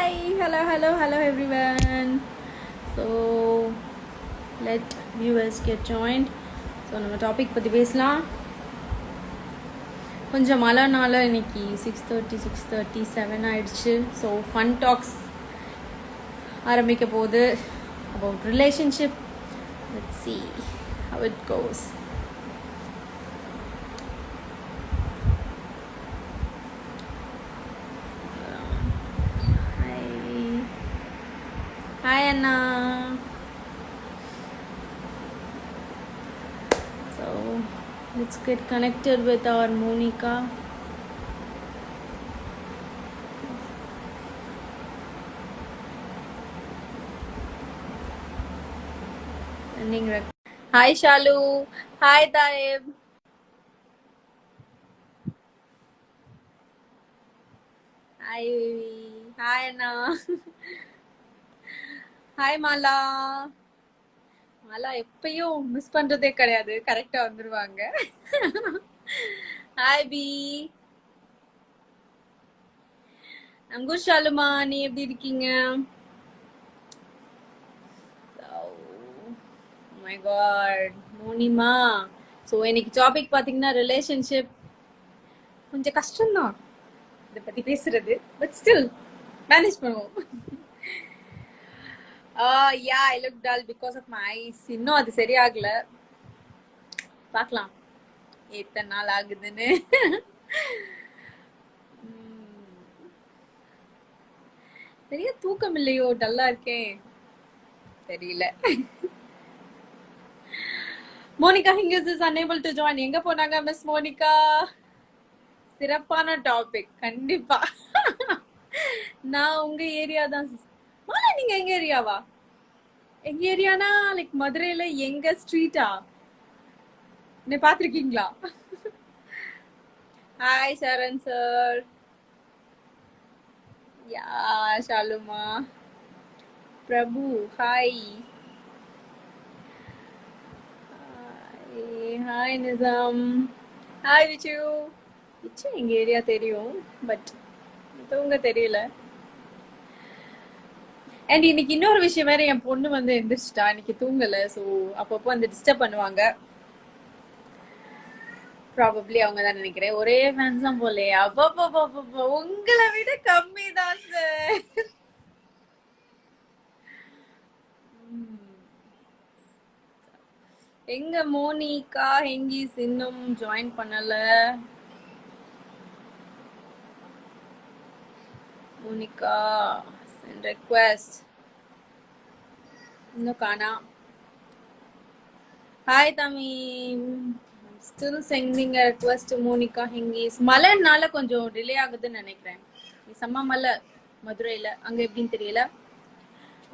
Hi, hello everyone. So let viewers get joined. So நம்ம topic பற்றி பேசலாம். கொஞ்சம் மழைனால இன்னைக்கு 6:30 7 ஆயிடுச்சு. ஸோ ஃபன் டாக்ஸ் ஆரம்பிக்க போகுது about relationship. Let's see how it goes. Hi Anna. So let's get connected with our Monica. Hi Shalu. Hi Taib. Hi Vivi. Hi Anna. Hi Mala. Mala எப்பயும் miss பண்றதே கிடையாது, கரெக்டா வந்துருவாங்க. Hi B. அங்குஷ் ஷாலுமா, நீ எப்படி இருக்கீங்க? மை காட் மோனிமா. So இன்னைக்கு டாபிக் பாத்தீங்கன்னா ரிலேஷன்ஷிப். கொஞ்சம் கஷ்டம்தான் இதை பத்தி பேசுறது, பட் ஸ்டில் மேனேஜ் பண்ணுவோம். Yeah I look dull because of my eyes. இன்னும் அது சரியாகல, பார்க்கலாம் எத்தனை நாள் ஆகுதுன்னு. நிறைய தூக்கம் இல்லையோ, டல்லா இருக்கேன், தெரியல. Monica Hingis is unable to join. எங்க போனாங்க மிஸ் மோனிகா? சிறப்பான டாபிக் கண்டிப்பா. நான் உங்க ஏரியா தான். மாலா நீங்க எங்க ஏரியாவா? எங்க ஏரியானா லைக் மதுரையில எங்க ஸ்ட்ரீட்டா? நீ பாத்திருக்கீங்களா? ஹாய் சரண் சார். யா ஷாலுமா. பிரபு ஹாய். ஹாய் நிசாம். ஹாய் விச்சு. விச்சு எங்க ஏரியா தெரியும், பட் மத்தவங்க தெரியல. அண்ட் இன்னைக்கு இன்னொரு விஷயம் வேற, என் பொண்ணு வந்து எந்திரிச்சிட்டா, இன்னைக்கு தூங்கல. ஸோ அப்பப்போ வந்து டிஸ்டர்ப் பண்ணுவாங்க. ப்ராபப்ளி அவங்க தான் நினைக்கிறேன். ஒரே ஃபேன்ஸ் தான் போலே. அப்பப்போ உங்களை விட கம்மி தான் சார். எங்க மோனிகா ஹெங்கிஸ் இன்னும் ஜாயின் பண்ணல. Monica send request. இன்னும் காணா. Hi Tamim. Still sending a request to Monica Hingis. மழைனால கொஞ்சம் டிலே ஆகுதுன்னு நினைக்கிறேன். செம்ம மழை மதுரையில, அங்க எப்படின்னு தெரியல.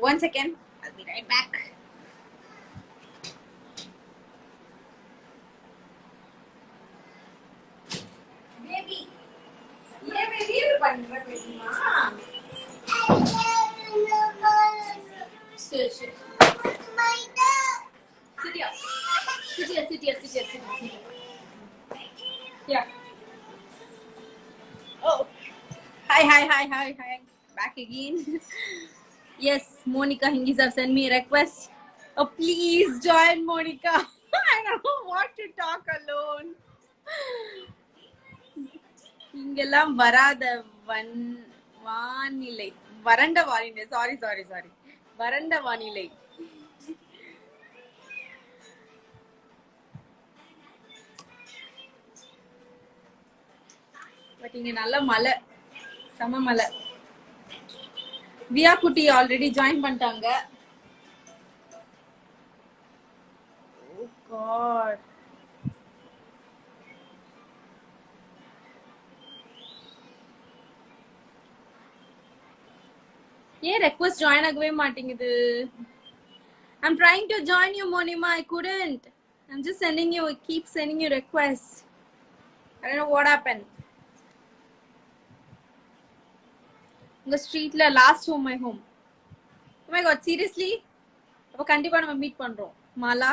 One second, I'll be right back. Baby, ये baby ये பண்ற பேசுமா? சரி சரி. Sit here. Yeah. Oh. Hi. Back again. Yes, Monica Hingis have sent me a request. Oh, please join Monica. I don't want to talk alone. இங்கெல்லாம் வராத வானிலை, வறண்ட வானிலை. சாரி வறண்ட வானிலை. பட் இங்க நல்ல மழை, செம மழை. வியா குட்டி ஆல்ரெடி ஜாயின் பண்ணிட்டாங்க. Oh God. ஏன் ரெக்வெஸ்ட் ஜாயின் ஆகவே மாட்டேங்குது? I'm trying to join you Monima, I couldn't. I'm just keep sending you requests. I don't know what happened. உங்க ஸ்ட்ரீட்ல last home my home. Oh my God, seriously? அப்ப கண்டிப்பா நம்ம meet பண்றோம். Mala.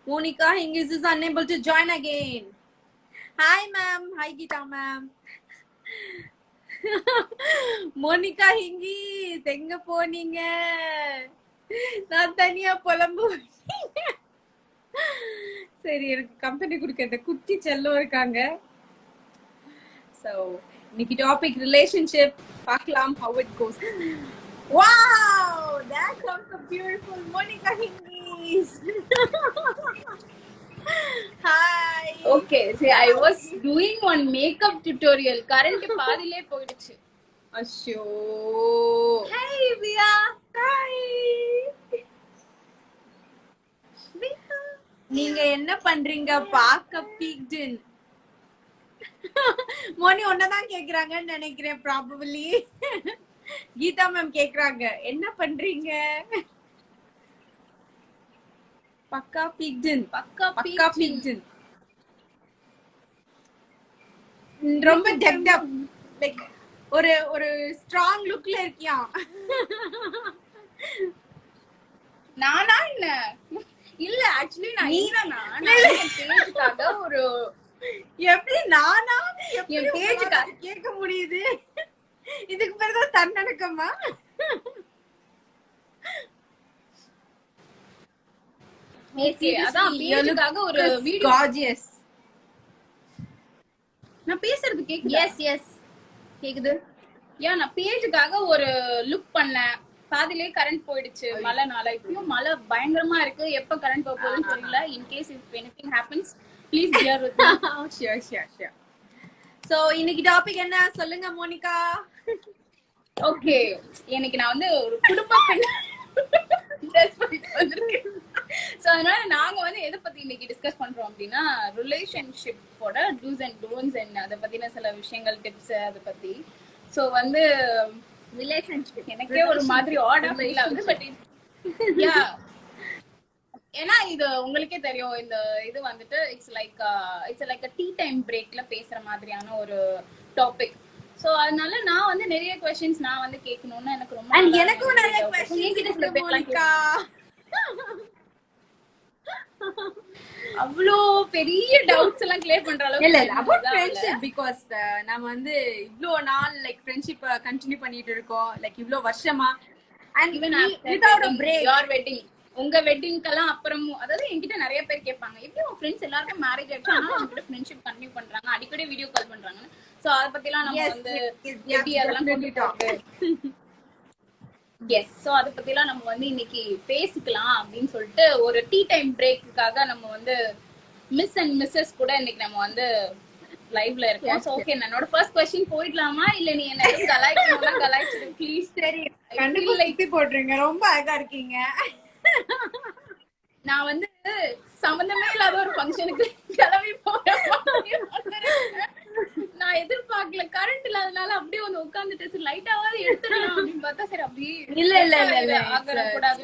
Monica Hingis is unable to join again. Hi ma'am. Hi Geeta ma'am. Monica Hingis எங்க போனீங்க? நான் தனியா புலம்பு. சரி, எனக்கு கம்பெனி கொடுக்க இந்த குட்டி செல்லம் இருக்காங்க. So இன்னைக்கு டாபிக் ரிலேஷன்ஷிப் பார்க்கலாம், how it goes. Wow, there comes the beautiful Monica Hingis. Hi. Okay, see, I was doing one makeup tutorial. Current பாதிலே போயிடுச்சு. அஷோ. Hey Via. Hi. நீங்க என்ன பண்றீங்க? பாக்க பீக்டன். மோனி ஒன்னதான் கேக்குறாங்கன்னு நினைக்கிறேன் ப்ராபபிலி. கீதா மேம் கேக்குறாங்க என்ன பண்றீங்க? பக்கா பீக்டன். பக்கா பீக்டன். ரொம்ப டெக்ட் அப், லைக் ஒரு ஸ்ட்ராங் லுக்ல இருக்கியா? நானா என்ன? இல்ல ஆக்சுவலி நான் பேஜுக்காக ஒரு எப்படி நானா என் பேஜுக்காக கேட்க முடியுது? இதுக்கு பேருதான் தன்னடக்கமா? ஓகே, அதான் பேஜுக்காக ஒரு வீடியோ. Gorgeous. நான் பேசுறது கேக்குதா? எஸ் கேக்குது. நான் பேஜுக்காக ஒரு லுக் பண்ணேன். பாதிலே கரண்ட் போயிடுச்சு மழைனால. இப்பயும் மழை பயங்கரமா இருக்கு. எப்ப கரண்ட் போக போகுதுன்னு தெரியல. In case if anything happens please bear with me. Sure. So இன்னைக்கு டாபிக் என்ன சொல்லுங்க மோனிகா. ஓகே, எனக்கு நான் வந்து ஒரு குடும்ப பெண் ட்ரெஸ் பண்ணிட்டு வந்திருக்கேன். சோ அதனால நாங்க வந்து எதை பத்தி இன்னைக்கு டிஸ்கஸ் பண்றோம் அப்படின்னா ரிலேஷன்ஷிப்போட டூஸ் அண்ட் டோன்ட்ஸ் அண்ட் அதை பத்தின சில விஷயங்கள், டிப்ஸ் அதை பத்தி. சோ வந்து ரிலேஷன்ஷிப் எனக்கே ஒரு மாதிரி ஆடா ஃபீல் ஆகுது. பட் யா, ஏன்னா இது உங்களுக்கே தெரியும், இந்த இது வந்துட்டு இட்ஸ் லைக் டீ டைம் பிரேக்ல பேசுற மாதிரியான ஒரு டாபிக். சோ அதனால நான் வந்து நிறைய क्वेश्चंस நான் வந்து கேட்கணும்னு எனக்கு ரொம்ப and எனக்கும் நிறைய क्वेश्चंस இருக்கு மோனிகா. அவ்ளோ பெரிய டவுட்ஸ் எல்லாம் கிளியர் பண்ற அளவுக்கு இல்ல about friendship because நாம வந்து இவ்ளோ நாள் லைக் friendship கண்டினியூ பண்ணிட்டு இருக்கோம், லைக் இவ்ளோ வருஷமா. and even without a break. your wedding, உங்க வெட்டிங்க்கெல்லாம் அப்புறம், அதாவது என்கிட்ட நிறைய பேர் கேட்பாங்க எப்படி உங்க ஃப்ரெண்ட்ஸ் எல்லாருக்கும் மேரேஜ் ஆயிடுச்சு ஆனா உங்ககிட்ட ஃப்ரெண்ட்ஷிப் கண்டினியூ பண்றாங்க, அடிக்கடி வீடியோ கால் பண்றாங்க. சோ அத பத்தி எல்லாம் நம்ம வந்து எப்படி அதெல்லாம் கொண்டுட்டாங்க. எஸ், சோ அத பத்தி எல்லாம் நம்ம வந்து இன்னைக்கு பேசிக்கலாம் அப்படின்னு சொல்லிட்டு ஒரு டீ டைம் பிரேக்குக்காக நம்ம வந்து மிஸ் அண்ட் மிஸ்ஸஸ் கூட இன்னைக்கு நம்ம வந்து லைவ்ல இருக்கோம். சோ ஓகே, என்னோட ஃபர்ஸ்ட் क्वेश्चन போயிடலாமா இல்ல நீ என்ன எதுவும் கலாய்க்கணும்னா கலாய்ச்சிடு ப்ளீஸ். சரி, கண்டிப்பா லைக் போடுறீங்க, ரொம்ப அழகா இருக்கீங்க. நான் வந்து சம்பந்தமே இல்லாத ஒரு ஃபங்க்ஷனுக்கு கிளம்பி போறேன். நான் எதிர்பார்க்கல, கரண்ட் இல்லாதனால அப்படியே வந்து உட்கார்ந்துட்டு லைட்டாவது எடுத்துடலாம் அப்படின்னு பார்த்தா சரி அப்படியே இல்ல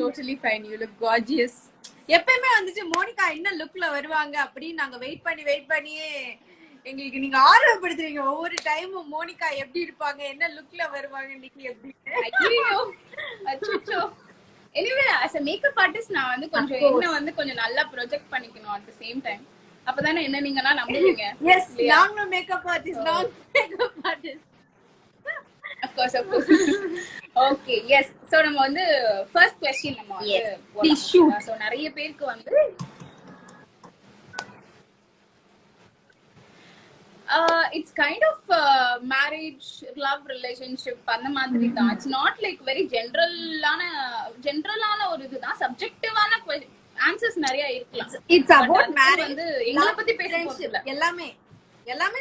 totally fine, you look gorgeous. எப்பவுமே வந்துச்சு மோனிகா என்ன லுக்ல வருவாங்க அப்படின்னு நாங்க வெயிட் பண்ணி எங்களுக்கு நீங்க ஆர்வப்படுத்துறீங்க ஒவ்வொரு டைமும். மோனிகா எப்படி இருப்பாங்க, என்ன லுக்ல வருவாங்க இன்னைக்கு அப்படின்னு. Anyway as a makeup artist நான் வந்து கொஞ்சம் என்ன வந்து கொஞ்சம் நல்லா ப்ரொஜெக்ட் பண்ணிக்கணும் at the same time. அப்பதானே என்ன நீங்கன்னா நம்புவீங்க. எஸ், நாங்களும் makeup artist. of course okay, yes. so நம்ம வந்து first question நம்ம வந்து please shoot. so நிறைய பேருக்கு வந்து it's kind of marriage, love, relationship அந்த மாதிரி தான். it's not like very general-ஆன ஒரு இதுதான், சப்ஜெக்டிவான ஆன்சர்ஸ் நிறைய இருக்கலாம். it's about marriage வந்து எங்களை பத்தி பேசுறது எல்லாமே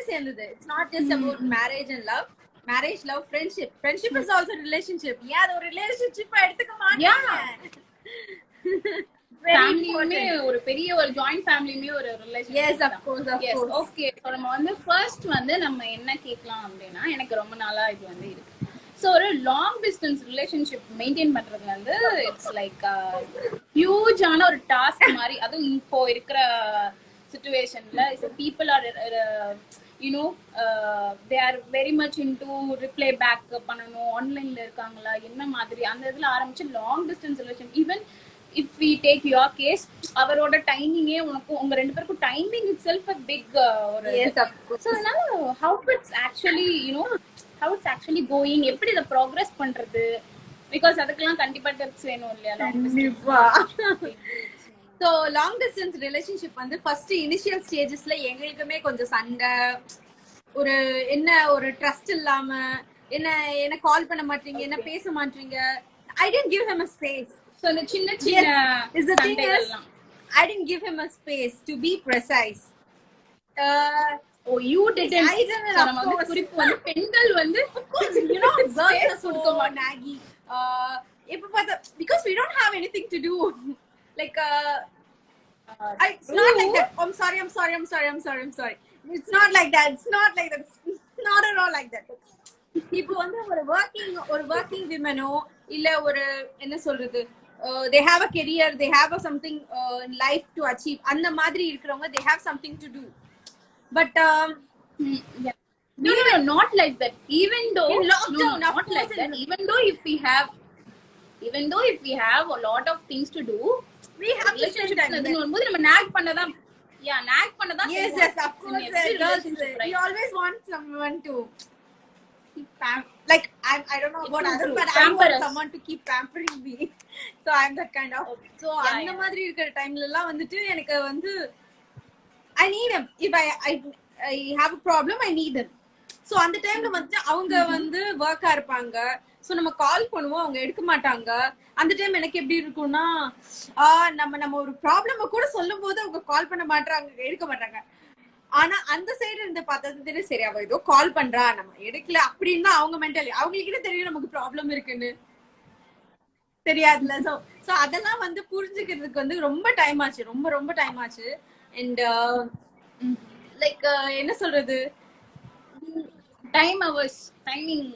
சேர்ந்தது. it's not just about marriage and love. marriage, love, friendship is also relationship. yeah, அது ஒரு ரிலேஷன்ஷிப்பா எடுத்துக்க மாட்டீங்க. ஃபேமிலியுமே ஒரு பெரிய ஒரு ஜாயிண்ட் ஃபேமிலியுமே ஒரு relation. yes, of course. Okay, so நம்ம வந்து ஃபர்ஸ்ட் வந்து நம்ம என்ன கேட்கலாம் அப்படின்னா, எனக்கு ரொம்ப நாளா இது வந்து இருக்கு. சோ ஒரு லாங் டிஸ்டன்ஸ் ரிலேஷன்ஷிப் மெயின்டைன் பண்றது வந்து இட்ஸ் லைக் ஹியூஜான ஒரு டாஸ்க் மாதிரி. அதுவும் இப்போ இருக்கிற சிச்சுவேஷன்ல people are they are very much into reply back பண்ணணும், ஆன்லைன்ல இருக்காங்களா என்ன மாதிரி அந்த இதுல ஆரம்பிச்சு long distance relation. Even if we take your case, அவரோட டைமிங்கே உங்க ரெண்டு பேருக்கும் timing itself a big yes, of course. so அதனால how it's actually how it's actually going, எப்படி இத progress பண்றது, because அதுக்கெல்லாம் கண்டிப்பா டிப்ஸ் வேணும் இல்லையா? கண்டிப்பா. ஸோ லாங் டிஸ்டன்ஸ் ரிலேஷன்ஷிப் வந்து ஃபர்ஸ்ட் இனிஷியல் ஸ்டேஜஸ்ல எங்களுக்குமே கொஞ்சம் சண்டை, ஒரு என்ன ஒரு ட்ரஸ்ட் இல்லாம, என்ன கால் பண்ண மாட்டீங்க, என்ன பேச மாட்டீங்க. I didn't give him a space. So the சின்ன சின்ன is the thing is I didn't give him a space to be precise. Oh, you didn't. I didn't. So நம்ம வந்து குறிப்பு வந்து பெண்கள் வந்து of course you know girls are so naggy. இப்ப பார்த்தா because we don't have anything to do. Like it's not like that. I'm sorry. It's not like that. It's not at all like that. இப்போ வந்து ஒரு working women-ஓ இல்ல ஒரு என்ன சொல்றது, they have a career, they have a something in life to achieve, அந்த மாதிரி இருக்கிறவங்க they have something to do. But yeah. No, not like that. Even though in lockdown, no, not like that. Even though if we have a lot of things to do, we have to spend time. அதும்போது நம்ம nag பண்ணதா, nag பண்ணதா. Yes, of course. Girls, you always want someone to keep like I don't know about others, but I want someone to keep pampering me. So I'm that kind of. So அந்த மாதிரி இருக்கிற டைம்ல எல்லாம் வந்துட்டு எனக்கு வந்து I need him. If I have a problem, I need him. So அந்த டைம்ல வந்து அவங்க வந்து வர்க்கா இருப்பாங்க. சோ நம்ம கால் பண்ணுவோம், அவங்க எடுக்க மாட்டாங்க. அந்த டைம் எனக்கு எப்படி இருக்கும்னா, நம்ம ஒரு ப்ராப்ளம கூட சொல்லும் போது அவங்க கால் பண்ண மாட்டாங்க, எடுக்க மாட்டாங்க. ஆனா அந்த சைடு இருந்து பார்த்தது சரி, அவ ஏதோ கால் பண்றா, நம்ம எடுக்கல அப்படின்னு அவங்க மென்டலி, அவங்களுக்கு தெரியும் நமக்கு ப்ராப்ளம் இருக்குன்னு தெரியாதுல. சோ அதெல்லாம் வந்து புரிஞ்சுக்கிறதுக்கு வந்து ரொம்ப டைம் ஆச்சு, ரொம்ப டைம் ஆச்சு. அண்ட் லைக் என்ன சொல்றது, டைமிங்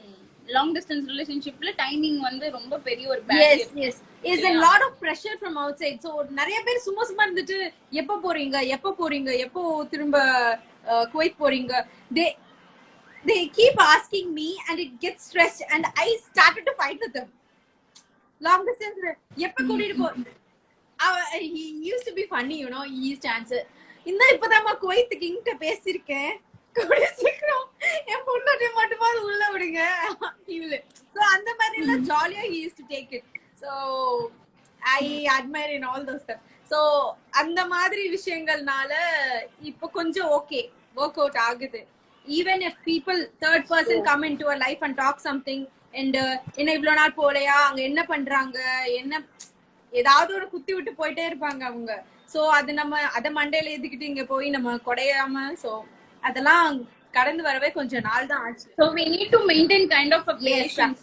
லாங் டிஸ்டன்ஸ் ரிலேஷன்ஷிப்ல டைமிங் வந்து ரொம்ப பெரிய ஒரு barrier. yes is a lot of pressure from outside. So நிறைய பேர் சும்மா இருந்துட்டு எப்போ போறீங்க எப்போ திரும்ப குவைத் போறீங்க, they keep asking me and it gets stressed and I started to fight with them. Long distance எப்போ கூட்டிட்டு போ, he used to be funny, you know, he used to answer, இந்த இப்பதாம்மா குவைத்துக்கு கிட்ட பேசியிருக்கேன், சீக்கிரம் என் பொண்ணு மட்டுமா உள்ள விடுங்க. So அந்த மாதிரி எல்லாம் ஜாலியா he used to take it. So I admire in all those stuff. So அந்த மாதிரி விஷயங்கள்னால இப்போ கொஞ்சம் ஓகே, ஒர்க் அவுட் ஆகுது. Even if people third person come into a life and talk something and என்ன இவ்வளவு நாள் போலையா, அங்க என்ன பண்றாங்க, என்ன ஏதாவது ஒரு குத்தி விட்டு போயிட்டே இருப்பாங்க அவங்க. சோ அது நம்ம அத மண்டையில ஏத்திக்கிட்டு இங்க போய் நம்ம கொடையாம, சோ அதெல்லாம் கடந்து வரவே கொஞ்சம் நாள் தான் ஆச்சு. So we need to maintain kind of a patience.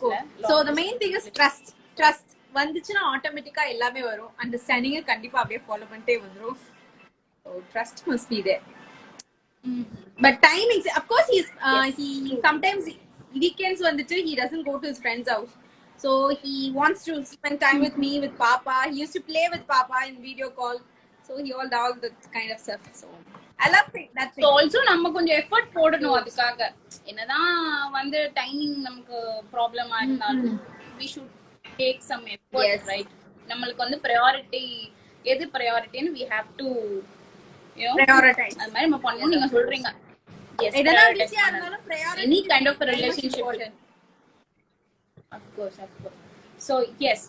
So the main thing is trust வந்துச்சுன்னா ஆட்டோமேட்டிக்கா எல்லாமே வரும். அண்டர்ஸ்டாண்டிங் கண்டிப்பா அப்படியே ஃபாலோ பண்ணிட்டே வந்துரும். So trust must be there. But timings, of course, he sometimes weekends வந்துட்டு he doesn't go to his friend's house. So he wants to spend time with me, with Papa. He used to play with Papa in video call. So he all the kind of stuff. So I love that thing. So also நம்ம கொஞ்சம் effort போடணும் அதுக்காக. என்னதான் வந்து timing நமக்கு ப்ராப்ளமா இருந்தாலும் we should take some effort. Yes. Right? நம்மளுக்கு வந்து எது priorityன்னு we have to, you know, prioritize. அது மாதிரி நம்ம பண்ணணும். நீங்க சொல்றீங்க. Yes. எதனா பிஸியா இருந்தாலும் priority. Any kind of a relationship. Of course. So yes,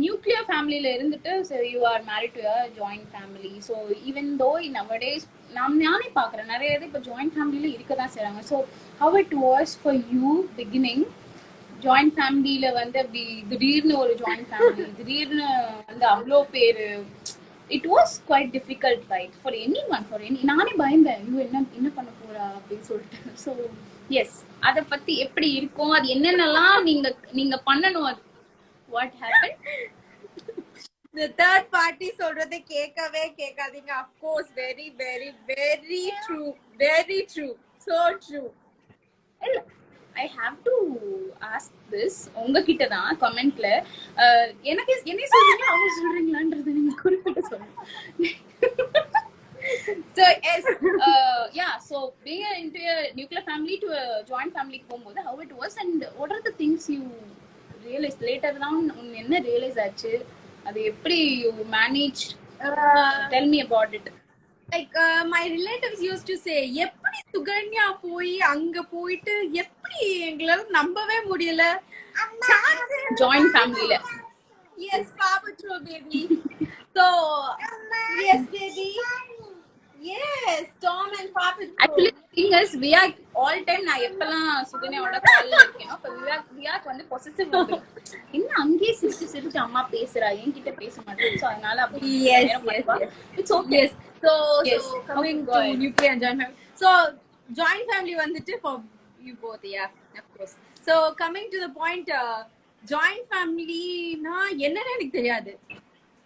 nuclear family la irundittu, so you are married to a joint family. So even though nowadays நானே பாக்குறேன் நிறைய இது இப்ப joint family ல இருக்கதான் செய்றாங்க. So how it was for you beginning, joint family ல வந்து அப்படி திடீர்னு ஒரு joint family, திடீர்னு வந்து அவ்ளோ பேரு, it was quite difficult, right, for anyone, நானே பயந்தேன், ஐயோ என்ன பண்ண போறா அப்படின்னு சொல்லிட்டு. So yes, அத பத்தி எப்படி இருக்கும், அது என்னென்னலாம் நீங்க பண்ணணும், அது what happened? The third party சொல்றதை கேட்கவே கேட்காதீங்க. Of course, very true, so true. I have to ask this உங்ககிட்ட தான் கமெண்ட்ல, எனக்கு என்ன சொல்றீங்க அவங்க சொல்றீங்களான்றது நீங்க குறிப்பிட்டு சொல்லுங்க. So yes, so being into a nuclear family to a joint family போகும்போது how it was and what are the things you realized later down, என்ன realize ஆச்சு, அது எப்படி you managed, tell me about it. Like my relatives used to say, எப்படி சுகன்யா போய் அங்க போயிட்டு எப்படி எப்படி எங்களால நம்பவே முடியல. ஜாயிண்ட் ஃபேமிலில. Yes, Papa True baby. So yes baby. Yes, Tom and Papa True. Actually thing is we are all time நான் எப்பலாம் சுகன்யாவோட கால்ல இருக்கேனோ அப்ப வியாக்கு வந்து பொசசிவ் வந்துரும். என்ன அங்கேயே சிரிச்சு அம்மா பேசுறா என்கிட்ட பேச மாட்டேன். சோ அதனால அப்படி it's okay. So coming to nuclear and joint family. So joint family வந்துட்டு for you both, yeah, of course. So coming to the point, joint family na என்னன்னு எனக்கு தெரியாது.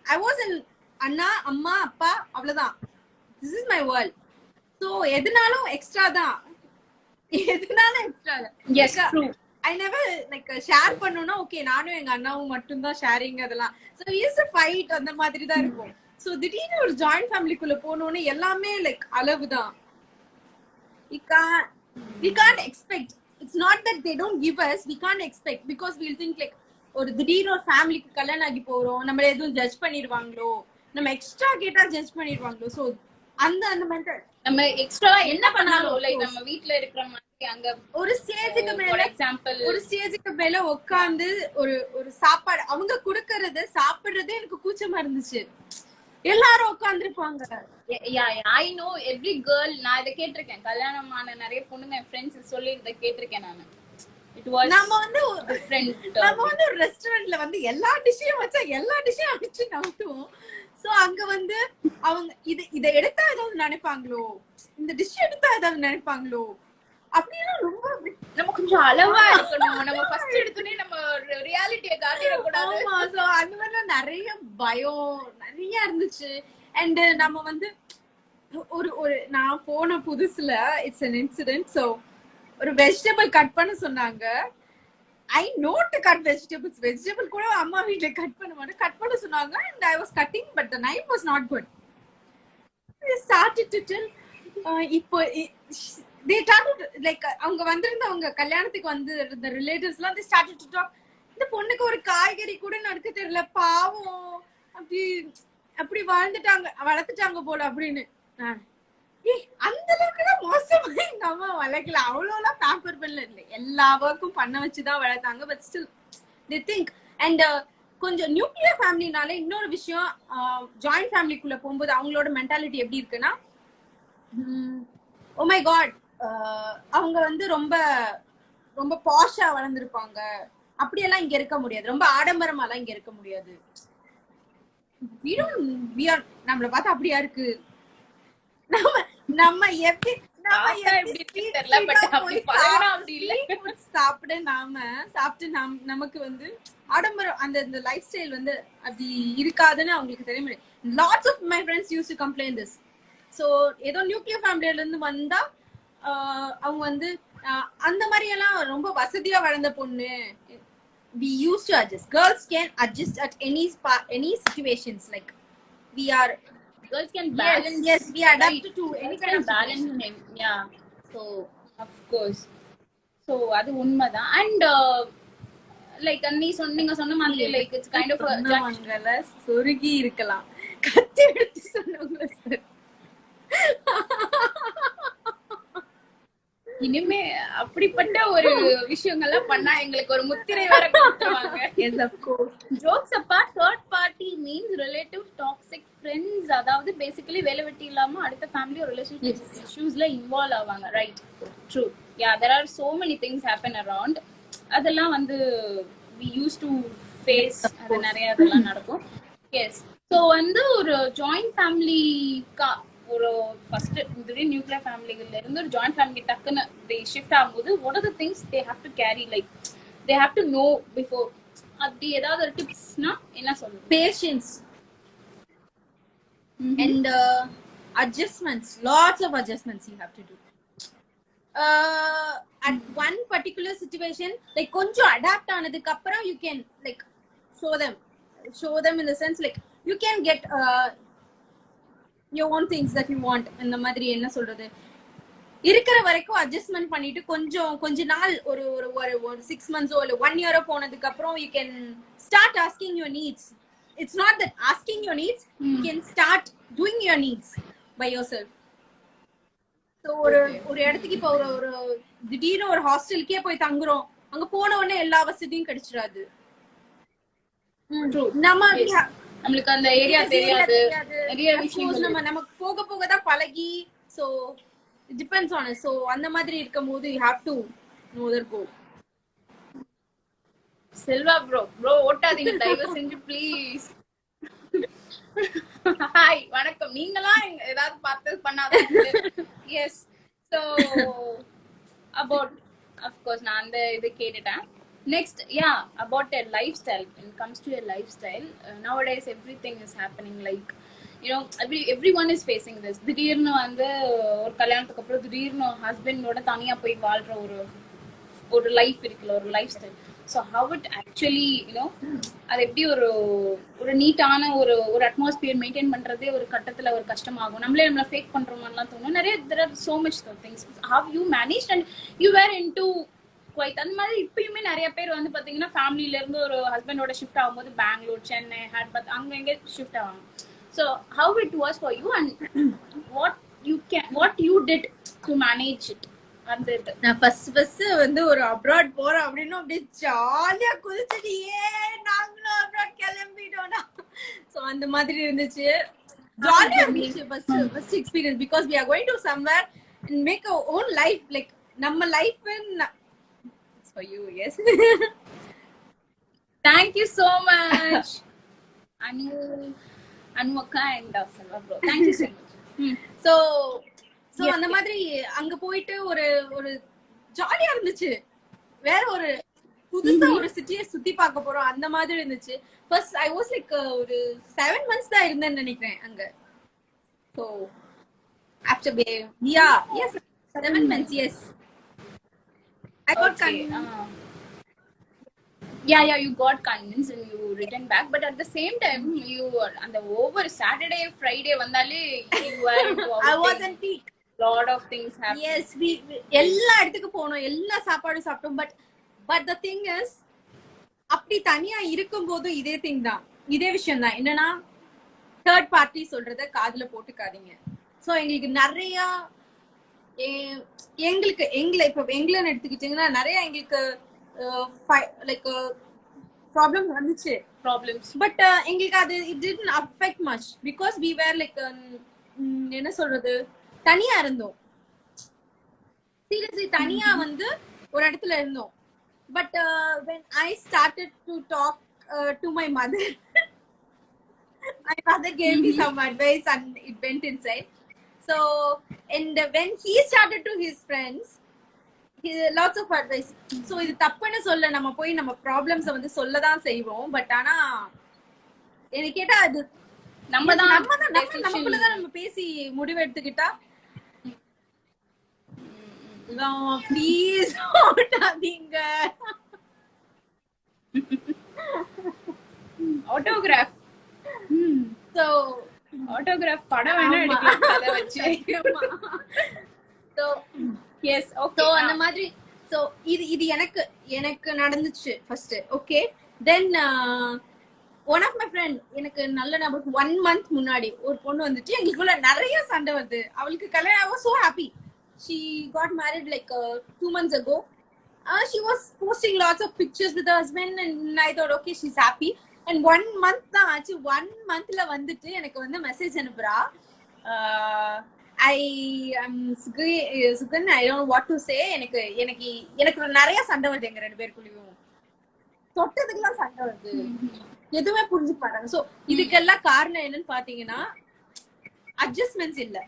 I was in அண்ணா அம்மா அப்பா அவ்வளவுதான். This is my world. So எதுனாலும் extra தான். எதுனாலும் எக்ஸ்ட்ரா தான். Yes, true. I never like share பண்ணனும்னா ஓகே நானும் எங்க அண்ணாவும் மட்டும் தான் ஷேரிங் அதெல்லாம். So we used to fight அந்த மாதிரி தான் இருக்கும். So திடீர்னு ஒரு ஜாயிண்ட் ஃபேமிலிக்குள்ள போனோனே எல்லாமே லைக் அளவுதான். We can't expect. It's not that they don't give us, we can't expect because we'll think like ஒரு திடீர்னு ஒரு ஃபேமிலிக்கு கல்யாணம் ஆகி போறோம் நம்மள எதுவும் ஜட்ஜ் பண்ணிடுவாங்களோ நம்ம எக்ஸ்ட்ரா கேட்டா ஜட்ஜ் பண்ணிடுவாங்களோ. சோ அந்த மென்டல் நம்ம எக்ஸ்ட்ரா என்ன பண்ணாலும் லைக் நம்ம வீட்ல இருக்கிற மாதிரி அங்க ஒரு ஸ்டேஜுக்கு மேல ஃபார் எக்ஸாம்பிள் ஒரு ஸ்டேஜுக்கு மேல உட்கார்ந்து ஒரு சாப்பாடு அவங்க குடுக்கறது சாப்பிடுறதே எனக்கு கூச்சமா இருந்துச்சு. எல்லாரும் உட்கார்ந்துருப்பாங்க. I know every girl. நான் இதை கேட்டிருக்கேன் கல்யாணமான நிறைய பொண்ணுங்க என் ஃப்ரெண்ட்ஸ் சொல்லி இதை கேட்டிருக்கேன் நானு. நம்ம வந்து ஒரு ரெஸ்டாரண்ட்ல வந்து எல்லா டிஷ்ஷையும் வச்சா எல்லா டிஷ்ஷையும் அடிச்சு நவுட்டுவோம். சோ அங்க வந்து அவங்க இத எடுத்தா ஏதாவது நினைப்பாங்களோ இந்த டிஷ் எடுத்தா ஏதாவது நினைப்பாங்களோ அப்படின்னா ரொம்ப நம்ம கொஞ்சம் அளவா இருக்கணும். நம்ம ஃபர்ஸ்ட் எடுத்தோனே நம்ம ரியாலிட்டியை காட்டிட கூடாது. ஆமா. சோ அந்த மாதிரி நிறைய பயம் நிறைய இருந்துச்சு. அண்ட் நம்ம வந்து ஒரு நான் போன புதுசுல இட்ஸ் an incident. சோ ஒரு வெஜிடபிள் கட் பண்ண சொன்னாங்க. I know to cut vegetables. Vegetable கூட அம்மா வீட்ல கட் பண்ண மாட்டேன். கட் பண்ண சொன்னாங்க and I was cutting but the knife was not good. They started to tell இப்போ they started like அவங்க வந்திருந்தவங்க கல்யாணத்துக்கு வந்து the relatives எல்லாம் they started to talk. இந்த பொண்ணுக்கு ஒரு காய்கறி கூட நறுக்க தெரியல பாவம் அப்படி வளர்த்துட்டாங்க போல அப்படின்னு. அந்த அளவுக்கு மோசமா எங்க அம்மா வளர்க்கல. அவ்வளோலாம் பேம்பர் பண்ணல இல்லை எல்லா ஒர்க்கும் பண்ண வச்சுதான் வளர்த்தாங்க. But still they think. And கொஞ்சம் நியூக்ளியர் ஃபேமிலினால இன்னொரு விஷயம் ஜாயிண்ட் ஃபேமிலிக்குள்ள போகும்போது அவங்களோட மென்டாலிட்டி எப்படி இருக்குன்னா ஓ மை காட் அவங்க வந்து ரொம்ப ரொம்ப பாஷா வளர்ந்துருப்பாங்க. அப்படியெல்லாம் இங்க இருக்க முடியாது. ரொம்ப ஆடம்பரமாலாம் இங்க இருக்க முடியாது. நம்மள பார்த்தா அப்படியா இருக்கு. நம்ம எப்படி சாப்பிட்டு நமக்கு வந்து ஆடம்பரம் அந்த லைஃப் ஸ்டைல் வந்து அப்படி இருக்காதுன்னு அவங்களுக்கு தெரிய முடியாது. Lots of my friends use to complain this. So ஏதோ நியூக்ளியர் ஃபேமிலியில இருந்து வந்தா அவங்க வந்து அந்த மாதிரி எல்லாம் ரொம்ப வசதியா வளர்ந்த பொண்ணு. We used to adjust. Girls can adjust at any situations. Like girls can balance. Yes, we adapt to any kind of balance. Yeah. So of course. So அது உண்மைதான். And like நீங்க சொன்ன மாதிரி like it's kind of a சொருகி இருக்கலாம். கத்தி எடுத்து சொன்னவங்க சார். இனிமே அப்படிப்பட்ட ஒரு விஷயங்கள்லாம் பண்ணா எங்களுக்கு ஒரு முத்திரை வேற கொடுத்துருவாங்க. Yes, of course. Jokes apart, third party means relative toxic friends. அதாவது பேசிக்கலி வேலை வெட்டி இல்லாம அடுத்த ஃபேமிலி ரிலேஷன்ஷிப் இஷ்யூஸ்ல இன்வால்வ் ஆவாங்க. Right? True. Yeah, there are so many things happen around. அதெல்லாம் வந்து we used to face. அது நிறைய அதெல்லாம் நடக்கும். Yes. So வந்து ஒரு ஜாயிண்ட் ஃபேமிலி ஒரு ஃபர்ஸ்ட் திடீர்னு நியூக்ளியர் ஃபேமிலில இருந்து ஒரு ஜாயிண்ட் ஃபேமிலி டக்குன்னு they shift ஆகும்போது what are the things they have to carry, like they have to know before? அப்படி ஏதாவது ஒரு டிப்ஸ்னா என்ன சொல்லுங்க? Patience and adjustments, lots of adjustments you have to do. At one particular situation like konjam adapt ஆனதுக்கு அப்புறம் you can like show them in the sense like you can get your own things that you want. இந்த மாதிரி என்ன சொல்றது இருக்கிற வரைக்கும் adjustment பண்ணிட்டு கொஞ்ச நாள் ஒரு 6 months or 1 year போனதுக்கு அப்புறம் you can start asking your needs. It's not that asking your needs, you can start doing your needs by yourself. So ஒரு ஒரு இடத்துக்கு இப்போ ஒரு ஒரு திடீர்னு ஒரு ஹாஸ்டலுக்கே போய் தங்குறோம், அங்க போன உடனே எல்லா வசதியும் கிடைச்சிடாது. நம்ம நம்மளுக்கு அந்த ஏரியா தெரியாது, நிறைய விஷயங்கள் நம்ம நமக்கு போக போக தான் பழகி, சோ டிபெண்ட்ஸ் ஆன் சோ அந்த மாதிரி இருக்கும்போது you have to know that go. Selva bro ஓட்டாதீங்க தயவு செஞ்சு ப்ளீஸ். ஹாய் வணக்கம். நீங்களாம் ஏதாவது பார்த்து பண்ணாத. எஸ். ஸோ அபவுட் அஃப்கோர்ஸ் நான் அந்த இது கேட்டுட்டேன். Next, yeah, about a lifestyle. When it comes to a lifestyle, nowadays everything is happening like, you know, everyone is facing this. திடீர்னு வந்து ஒரு கல்யாணத்துக்கு அப்புறம் திடீர்னு ஹஸ்பண்டோட தனியா போய் வாழ்ற ஒரு லைஃப் இருக்குல்ல, ஒரு life style. So how it actually you know அது எப்படி ஒரு நீட்டான ஒரு அட்மாஸ்பியர் மெயின்டைன் பண்றதே ஒரு கட்டத்துல ஒரு கஷ்டமாகும். நம்மள ஃபேக் பண்ற மாதிரிலாம் தோணும். நிறைய there are so much things. How you managed and you were into quite அந்த மாதிரி. இப்பயுமே நிறைய பேர் வந்து பாத்தீங்கன்னா ஃபேமிலில இருந்து ஒரு ஹஸ்பண்டோட ஷிஃப்ட் ஆகும்போது பெங்களூர், சென்னை, ஹைதராபாத் அங்க எங்க ஷிஃப்ட் ஆவாங்க. So how it was for you and what you did to manage it? நான் ஃபர்ஸ்ட் வந்து ஒரு அப்ராட் போறேன் அப்படின்னு அப்படியே ஜாலியா குதிச்சுட்டு நாங்களும் அப்ராட் கிளம்பிட்டோம்னா, சோ அந்த மாதிரி இருந்துச்சு. ஜாலியா இருந்துச்சு first experience, because we are going to somewhere and make our own life, like நம்ம life for you. Yes. Thank you so much Anmukha and Selva bro. Thank you so much. So அந்த மாதிரி அங்க போயிட்டு ஒரு ஒரு ஜாலியா இருந்துச்சு. வேற ஒரு புதுசா ஒரு சிட்டியை சுத்தி பார்க்க போறோம் அந்த மாதிரி இருந்துச்சு. ஃபர்ஸ்ட் ஐ வாஸ் லைக் ஒரு 7 months தான் இருந்தேன்னு நினைக்கிறேன் அங்க. So after yes 7 months. Yes, I got you got convinced and you returned back, but at the same time you and the over Saturday Friday vandale you were I wasn't peak. Lot of things happened. Yes, we எல்லா இடத்துக்கு போனோம், எல்லா சாப்பாடும் சாப்பிட்டோம். but the thing is, அப்படி தனியா இருக்கும்போது இதே திங் தான், இதே விஷயம் தான். என்னன்னா தேர்ட் பார்ட்டி சொல்றத காதுல போட்டுக்காதீங்க. சோ எங்களுக்கு நிறைய எங்களை இப்ப எங்களன்னு எடுத்துக்கிட்டீங்கன்னா நிறைய எங்களுக்கு லைக் ப்ராப்ளம் வந்துச்சு. பட் எங்களுக்கு அது it didn't affect much because we were like என்ன சொல்றது, தனியா இருந்தோம். சீரியஸ்லி தனியா வந்து ஒரு இடத்துல இருந்தோம். But when I started to talk to my mother, my mother gave me some advice and it went inside. So and when he started to his friends, lots of advice. So இது தப்புன்னு சொல்ல, நம்ம போய் நம்ம problems வந்து சொல்லதான் செய்வோம். But ஆனா எனக்கு கேட்டா அது நமக்குள்ளதான் நம்ம பேசி முடிவு எடுத்துக்கிட்டா ப்ளீஸ் ஓட்டாதீங்க. ஆட்டோகிராஃப் சோ ஆட்டோகிராஃப் படம் வேணா எடுக்கலாம் அத வச்சு. So yes okay. அந்த மாதிரி சோ இது எனக்கு நடந்துச்சு first. Okay, then one of my friend, எனக்கு நல்ல ஞாபகம், 1 month முன்னாடி ஒரு பொண்ணு வந்துட்டு எங்களுக்குள்ள நிறைய சண்டை வருது. அவளுக்கு கல்யாணம், I was so happy. She got married like 2 months ago. She was posting lots of pictures with her husband and I thought okay, she's happy. And 1 month தான் ஆச்சு. 1 monthல வந்துட்டு எனக்கு வந்து message அனுப்புறா, I am Sugan, I don't know what to say. எனக்கு நிறைய சண்டை வருது எங்க ரெண்டு பேருக்குள்ளயும். தொட்டதுக்கெல்லாம் சண்டை வருது, எதுவுமே புரிஞ்சுக்க மாட்டாங்க. சோ இதுக்கெல்லாம் காரணம் என்னன்னு பாத்தீங்கன்னா அட்ஜஸ்ட்மெண்ட்ஸ் இல்ல.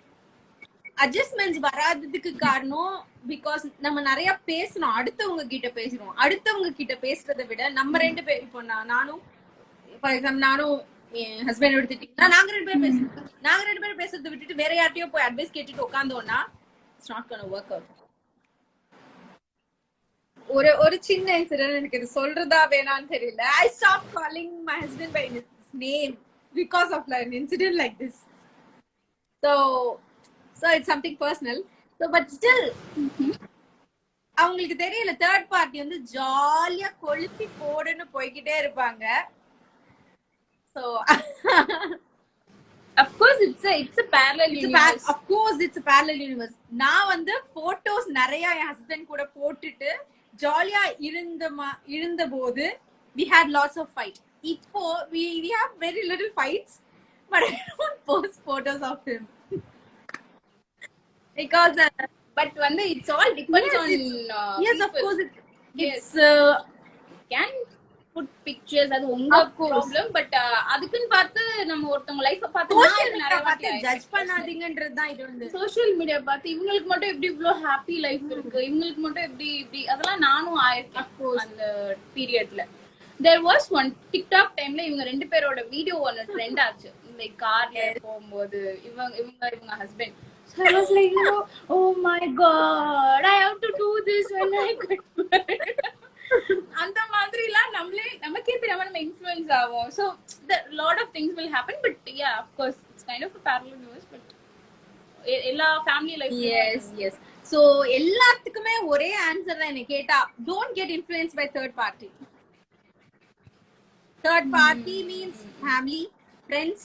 அட்ஜஸ்ட்மெண்ட்ஸ் வராததுக்கு காரணம் பிகாஸ் நம்ம நிறைய பேசணும், அடுத்தவங்க கிட்ட பேசுறோம். அடுத்தவங்க கிட்ட பேசுறதை விட நம்ம ரெண்டு பேர், இப்போ நானும் ஃபார் எக்ஸாம்பிள் நானும் என் ஹஸ்பண்ட் எடுத்துட்டீங்கன்னா நாங்க ரெண்டு பேரும் பேசுறதை விட்டுட்டு வேற யார்ட்டையோ போய் அட்வைஸ் கேட்டுட்டு உட்காந்தோம்னா it's not gonna work out. ஒரு சின்ன இன்சிடென்ட், எனக்கு இது சொல்றதா வேணான்னு தெரியல. I stopped calling my husband by his name because of an incident like this. So it's something personal. So but still அவங்களுக்கு தெரியல, தேர்ட் பார்ட்டி வந்து ஜாலியா கொளுத்தி போடுன்னு போய்கிட்டே இருப்பாங்க. So of course it's a parallel universe. Of course it's a parallel universe. நான் வந்து போட்டோஸ் நிறைய என் ஹஸ்பண்ட் கூட போட்டுட்டு ஜாலியா இருந்த போது we had lots of fight. இப்போ we have very little fights, but I don't post photos of him because but வந்து it's all depends yes, on yes people. of course Yes. it's can put pictures அது உங்க Of course. Problem. But அதுக்குன்னு பார்த்து நம்ம ஒருத்தவங்க life பார்த்து social media பார்த்து judge பண்ணாதீங்கன்றது தான் இது வந்து சோஷியல் மீடியா பார்த்து இவங்களுக்கு மட்டும் எப்படி இவ்ளோ ஹாப்பி லைஃப் இருக்கு, இவங்களுக்கு மட்டும் எப்படி இப்படி, அதெல்லாம் நானும் ஆயிருக்கேன் அந்த பீரியட்ல. there was one TikTok டைம்ல இவங்க ரெண்டு பேரோட வீடியோ ஒன்னு ட்ரெண்ட் ஆச்சு. இந்த கார்ல போகும்போது இவங்க husband. So I was like, oh my god, I have to do this when I get married. அந்த மாதிரிலாம் நமக்கே தெரியாம நம்ம இன்ஃப்ளூயன்ஸ் ஆகும். So the lot of things will happen, but yeah, of course it's kind of a parallel universe, but எல்லா family life yes so எல்லாத்துக்குமே ஒரே answer தான். என்ன கேட்டா don't get influenced by third party. Third party means family, friends,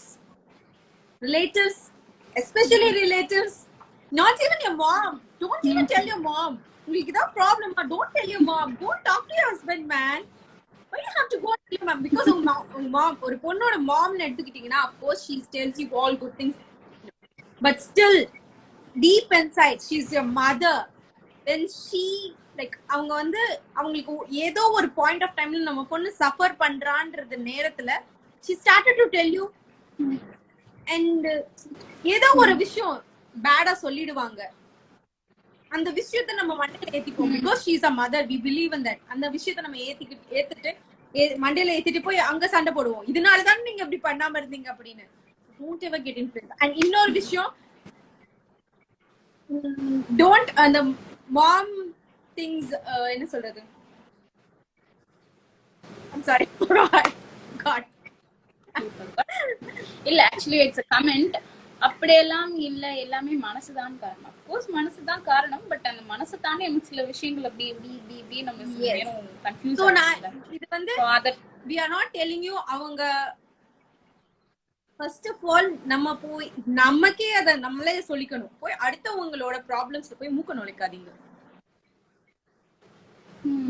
relatives, especially relatives. Not even your mom. Don't even tell your mom. உங்களுக்கு ஏதாவது problem, don't tell your mom. Don't talk to your husband, man. Why you have to go and tell your mom? Because உங்க mom ஒரு பொண்ணோட மாம்னு எடுத்துக்கிட்டீங்கன்னா of course she tells you all good things, but still deep inside she's your mother. When she like அவங்க வந்து அவங்களுக்கு ஏதோ ஒரு point of டைம்ல நம்ம பொண்ணு சஃபர் பண்றான்றது நேரத்துல she started to tell you and ஏதோ ஒரு விஷயம் பேடா சொல்லிடுவாங்க. அந்த விஷயத்தை நம்ம மண்டையில ஏத்திப்போம் because she is a mother, we believe in that. அந்த விஷயத்தை நம்ம ஏத்துட்டு மண்டையில ஏத்திட்டு போய் அங்க சண்டை போடுவோம், இதனாலதான் நீங்க இப்படி பண்ணாம இருந்தீங்க அப்படின்னு. don't ever get influenced. and இன்னொரு விஷயம், don't அந்த mom things என்ன சொல்றது, I'm sorry god இல்ல ஆக்சுவலி இட்ஸ் a comment. அப்படியெல்லாம் இல்ல, எல்லாமே மனசுதான் காரணம். அப்கோர்ஸ் மனசுதான் காரணம், பட் அந்த மனசை தாண்டி நமக்கு சில விஷயங்கள் அப்படி இப்படி நம்ம கன்ஃபியூஸ். so நான் இது வந்து we are not telling you அவங்க first of all நம்ம போய் நமக்கே அத நம்மளே சொல்லிக்கணும். போய் அடுத்தவங்களோட ப்ராப்ளம்ஸ்ல போய் மூக்க நுழைக்காதீங்க.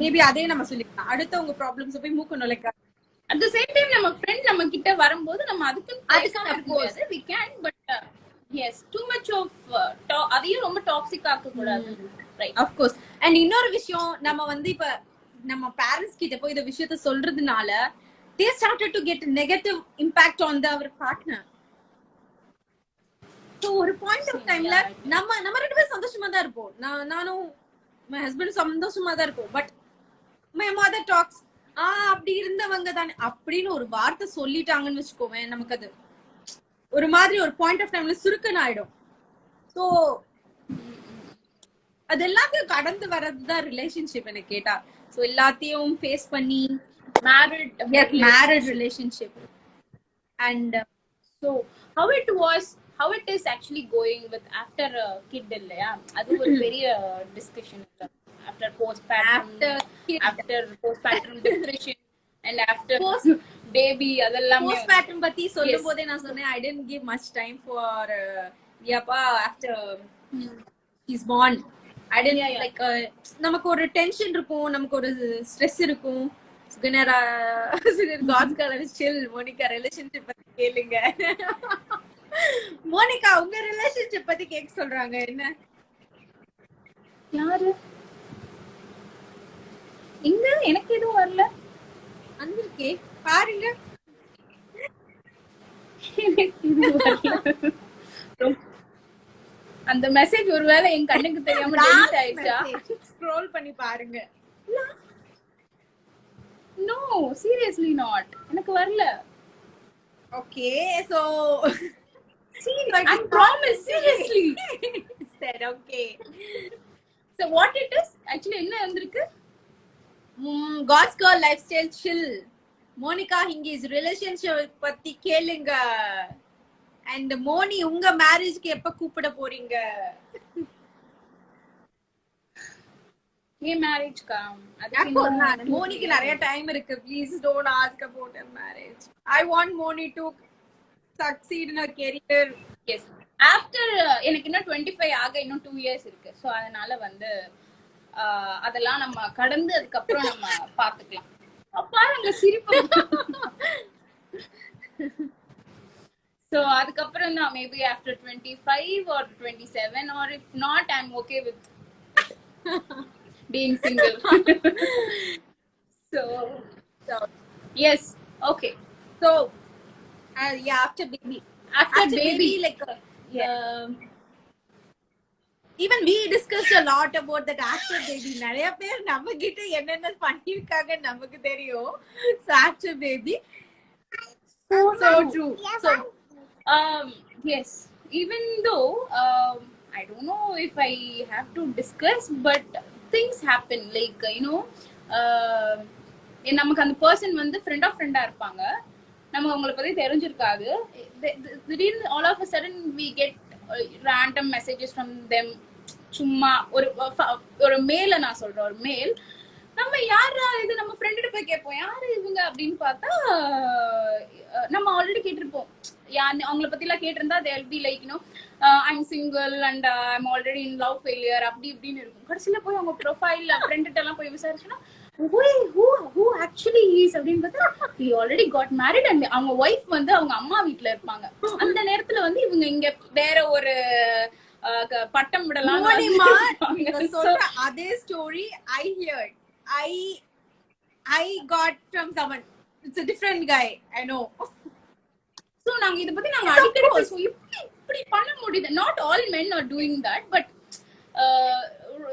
மேபி அதே நம்ம சொல்லிக்கலாம், அடுத்தவங்க ப்ராப்ளம்ஸ் போய் மூக்க நுழைக்காதீங்க. at the same time நம்ம ஃப்ரெண்ட் நம்ம கிட்ட வரும்போது நம்ம அதுக்கு we can, but yes, too much of அதையும் ரொம்ப டாக்ஸிக் ஆக்க கூடாது, ரைட்? of course. and இன்னொரு விஷயம், நம்ம வந்து இப்ப நம்ம பேரண்ட்ஸ் கிட்ட போய் இந்த விஷயத்த சொல்றதுனால they started to get negative impact on our partner. so ஒரு பாயிண்ட் ஆஃப் டைம்ல நம்ம ரெண்டு பேரும் சந்தோஷமா தான் இருப்போம், நானும் my husband சந்தோஷமா தான் இருப்போம், பட் my mother talks அப்படி இருந்தவங்க தானே அப்படின்னு ஒரு வார்த்தை சொல்லிட்டாங்கன்னு வச்சுக்கோவேன், நமக்கு அது ஒரு மாதிரி ஒரு பாயிண்ட் ஆஃப் டைம்ல சுருக்கன் ஆயிடும். சோ அது எல்லாத்தையும் கடந்து வர்றதுதான் ரிலேஷன்ஷிப் எனக்கு கேட்டா. சோ எல்லாத்தையும் ஃபேஸ் பண்ணி married relationship. and so how it is actually going with after kid இல்லையா, அது ஒரு பெரிய discussion. after postpartum depression and after baby அதெல்லாம் postpartum பத்தி சொல்லும்போதே நான் சொன்னேன் I didn't give much time for Viyappa after he's born. I didn't like நமக்கு ஒரு டென்ஷன் இருக்கும், நமக்கு ஒரு ஸ்ட்ரெஸ் இருக்கும். சுகனரா God's color chill. Monica relationship பத்தி கேளுங்க. மோனிகா உங்க ரிலேஷன்ஷிப் பத்தி கேட்க சொல்றாங்க. என்ன யாரு இங்க? எனக்கு எதுவும் வரல. வந்திருக்கே பாருங்க. அந்த மெசேஜ் ஒருவேளை என் கண்ணுக்கு தெரியாம டெலிட் ஆயிடுச்சா? ஸ்க்ரோல் பண்ணி பாருங்க. நோ சீரியஸ்லி நாட், எனக்கு வரல. Okay so I promise seriously said okay. so what it is actually என்ன வந்திருக்கு? God's girl lifestyle chill. Monica Hingis relationship பத்தி கேளுங்க. and மோனி உங்க மேரேஜ்க்கு எப்ப கூப்பிட போறீங்க? ஏன் மேரேஜ்க்கா? மோனிக்கு நிறைய டைம் இருக்கு. Please don't ask about her marriage. I want Moni to succeed in her career. Yes. After எனக்கு இன்னும் 25 ஆக இன்னும் 2 years இருக்கு. சோ அதனால வந்து அதெல்லாம் நம்ம கடந்து அதுக்கப்புறம் நம்ம பாத்துக்கலாம். அப்பா அங்க சிரிப்பு. So அதுக்கப்புறம் தான் maybe after 25 or 27 or if not I'm okay with being single. so yes, okay. So yeah, after baby like even we discussed a lot about that after baby. நிறைய பேர் நம்ம கிட்ட என்னென்ன பண்ணிருக்காங்க நமக்கு தெரியும். So after baby, so true. So yes, even though I don't know if I have to discuss, but things happen like நமக்கு அந்த பர்சன் வந்து ஃப்ரெண்ட் ஆஃப் ஃப்ரெண்டா இருப்பாங்க, நம்ம அவங்கள பத்தி தெரிஞ்சிருக்காது. திடீர்னு all of a sudden we get random messages from them. சும்மா ஒரு மேல நான் சொல்றேன், ஒரு மேல் நம்ம யாரா இது நம்ம ஃப்ரெண்ட் போய் கேட்போம் யாரு இவங்க அப்படின்னு பார்த்தா நம்ம ஆல்ரெடி கேட்டிருப்போம். அவங்கள பத்தி எல்லாம் கேட்டிருந்தா they will be like I'm single and I'm already in love failure அப்படி இப்படின்னு இருக்கும். கடைசியில போய் அவங்க ப்ரொஃபைல் ஃப்ரெண்ட் எல்லாம் போய் விசாரிச்சோன்னா who actually is அப்படின்னு பார்த்தா he already got married and அவங்க ஒய்ஃப் வந்து அவங்க அம்மா வீட்டுல இருப்பாங்க. அந்த நேரத்துல வந்து இவங்க இங்க வேற ஒரு பட்டம் விடலாம். அதே story I got from someone. It's a different guy, I know. So நாங்க இத பத்தி நாங்க அடிக்கடி பேசுவோம். இப்படி பண்ண முடியுது. Not all men are doing that, but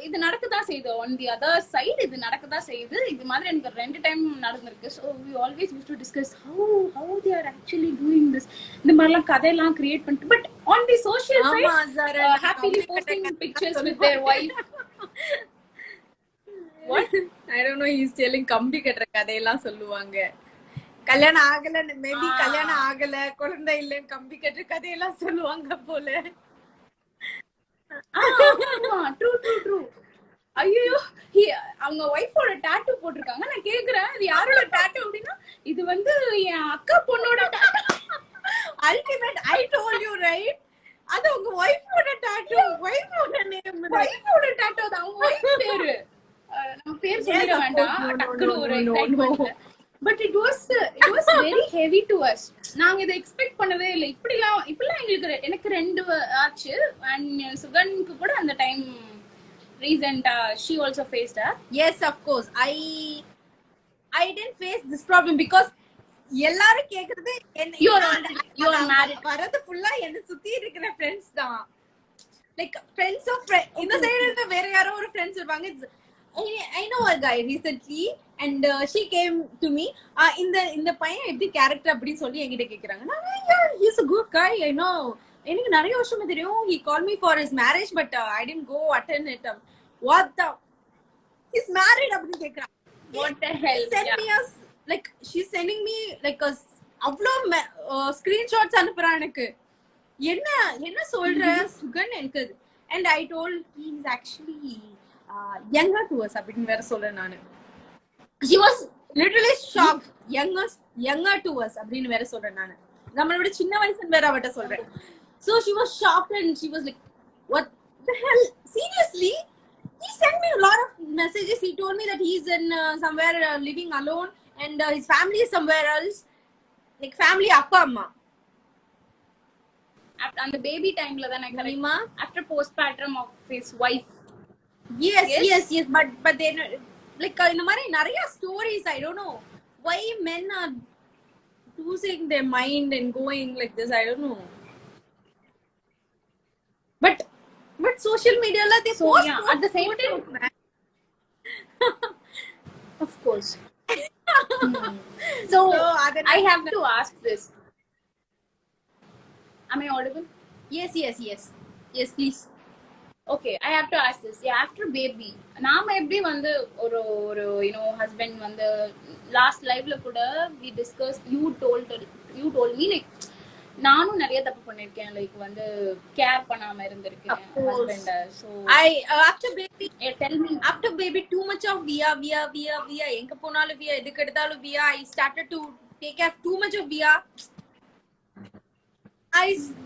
இது நடக்கதா செய்யுது. On the other side இது நடக்கதா செய்யுது. இது மாதிரி எனக்கு 2 டைம் நடந்திருக்கு. So we always used to discuss how they are actually doing this. இந்த மாதிரிலாம் கதையெல்லாம் கிரியேட் பண்ணிட்டு but on the social side happily posting pictures with their wife. What? I don't know, he's telling கம்பி கட்டுற கதையெல்லாம் சொல்லுவாங்க. கல்யாணம் ஆகல, மேபி கல்யாணம் ஆகல, குழந்தை இல்லன்னு கம்பி கட்டுற கதையெல்லாம் சொல்லுவாங்க போல. ட்ரூ. ஐயோ அவங்க ஒய்ஃபோட டாட்டூ போட்டிருக்காங்க. நான் கேக்குறேன் இது யாரோட டாட்டூ அப்படின்னா இது வந்து என் அக்கா பொண்ணோட tattoo. Ultimate, I told you right, அது உங்க ஒய்ஃபோட டாட்டூ. ஒய்ஃபோட நேம், ஒய்ஃபோட டாட்டூ தான் அவங்க ஒய்ஃப் பேரு. நம்ம பேர் சொல்ல வேண்டாம் டக்குனு ஒரு எக்ஸைட்மென்ட்ல. But it was very heavy to us. நாங்க இத எக்ஸ்பெக்ட் பண்ணவே இல்லை. இப்படிலாம் எனக்கு 2 ஆச்சு. and சுகனுக்கு கூட அந்த டைம் ரீசன்ட்டா she also faced that. Yes, of course. I didn't face this problem because எல்லாரும் கேக்குறது you are married. வரது ஃபுல்லா என்ன சுத்தி இருக்கிற फ्रेंड्स தான். லைக் ஃப்ரெண்ட்ஸ் ஆஃப் இந்த சைடு இருந்த வேற யாரோ ஒரு ஃப்ரெண்ட்ஸ் இருப்பாங்க. I know a guy recently and she came to me. இந்த பையன் எப்படி கேரக்டர் அப்படி சொல்லி என்கிட்ட கேக்குறாங்க. he's a good guy, I know. எனக்கு நிறைய வருஷமா தெரியும். he called me for his marriage but I didn't go attend it. What the, he's married அப்படி கேக்குறான். What the hell? Send me a, like she's sending me like a அவ்ளோ screenshots அனுப்புறான் எனக்கு. என்ன சொல்ற சுகன் எனக்கு. and I told he's actually younger to us அப்படின்னு வேற சொல்றேன் நானு. she was literally shocked. younger to us அப்படின்னு வேற சொல்றேன் நானு. நம்மளோட சின்ன வயசுன்னு வேற அவட்ட சொல்றேன். so she was shocked and she was like what the hell, seriously? He sent me a lot of messages. He told me that he's in somewhere living alone and his family is somewhere else, like family appa amma. அந்த baby டைம்ல தான் கரிமா after postpartum of his wife. Yes, but then like இந்த மாதிரி நிறைய stories. I don't know why men are losing their mind and going like this. I don't know, but social media la they so post, yeah, at the same time of course. so I have to ask this. Am I audible? Yes please. Okay, I have to ask this. Yeah, after baby நாம எப்படி வந்து ஒரு husband வந்து last liveல கூட we discussed, you told me like நானும் நிறைய தப்பு பண்ணிருக்கேன், லைக் வந்து கேர் பண்ணாம இருந்திருக்கேன் husband. So after baby tell me, after baby too much of via எங்க போனாலும் via, எதுக்கு எடுத்தாலும் via. I started to take care too much of via.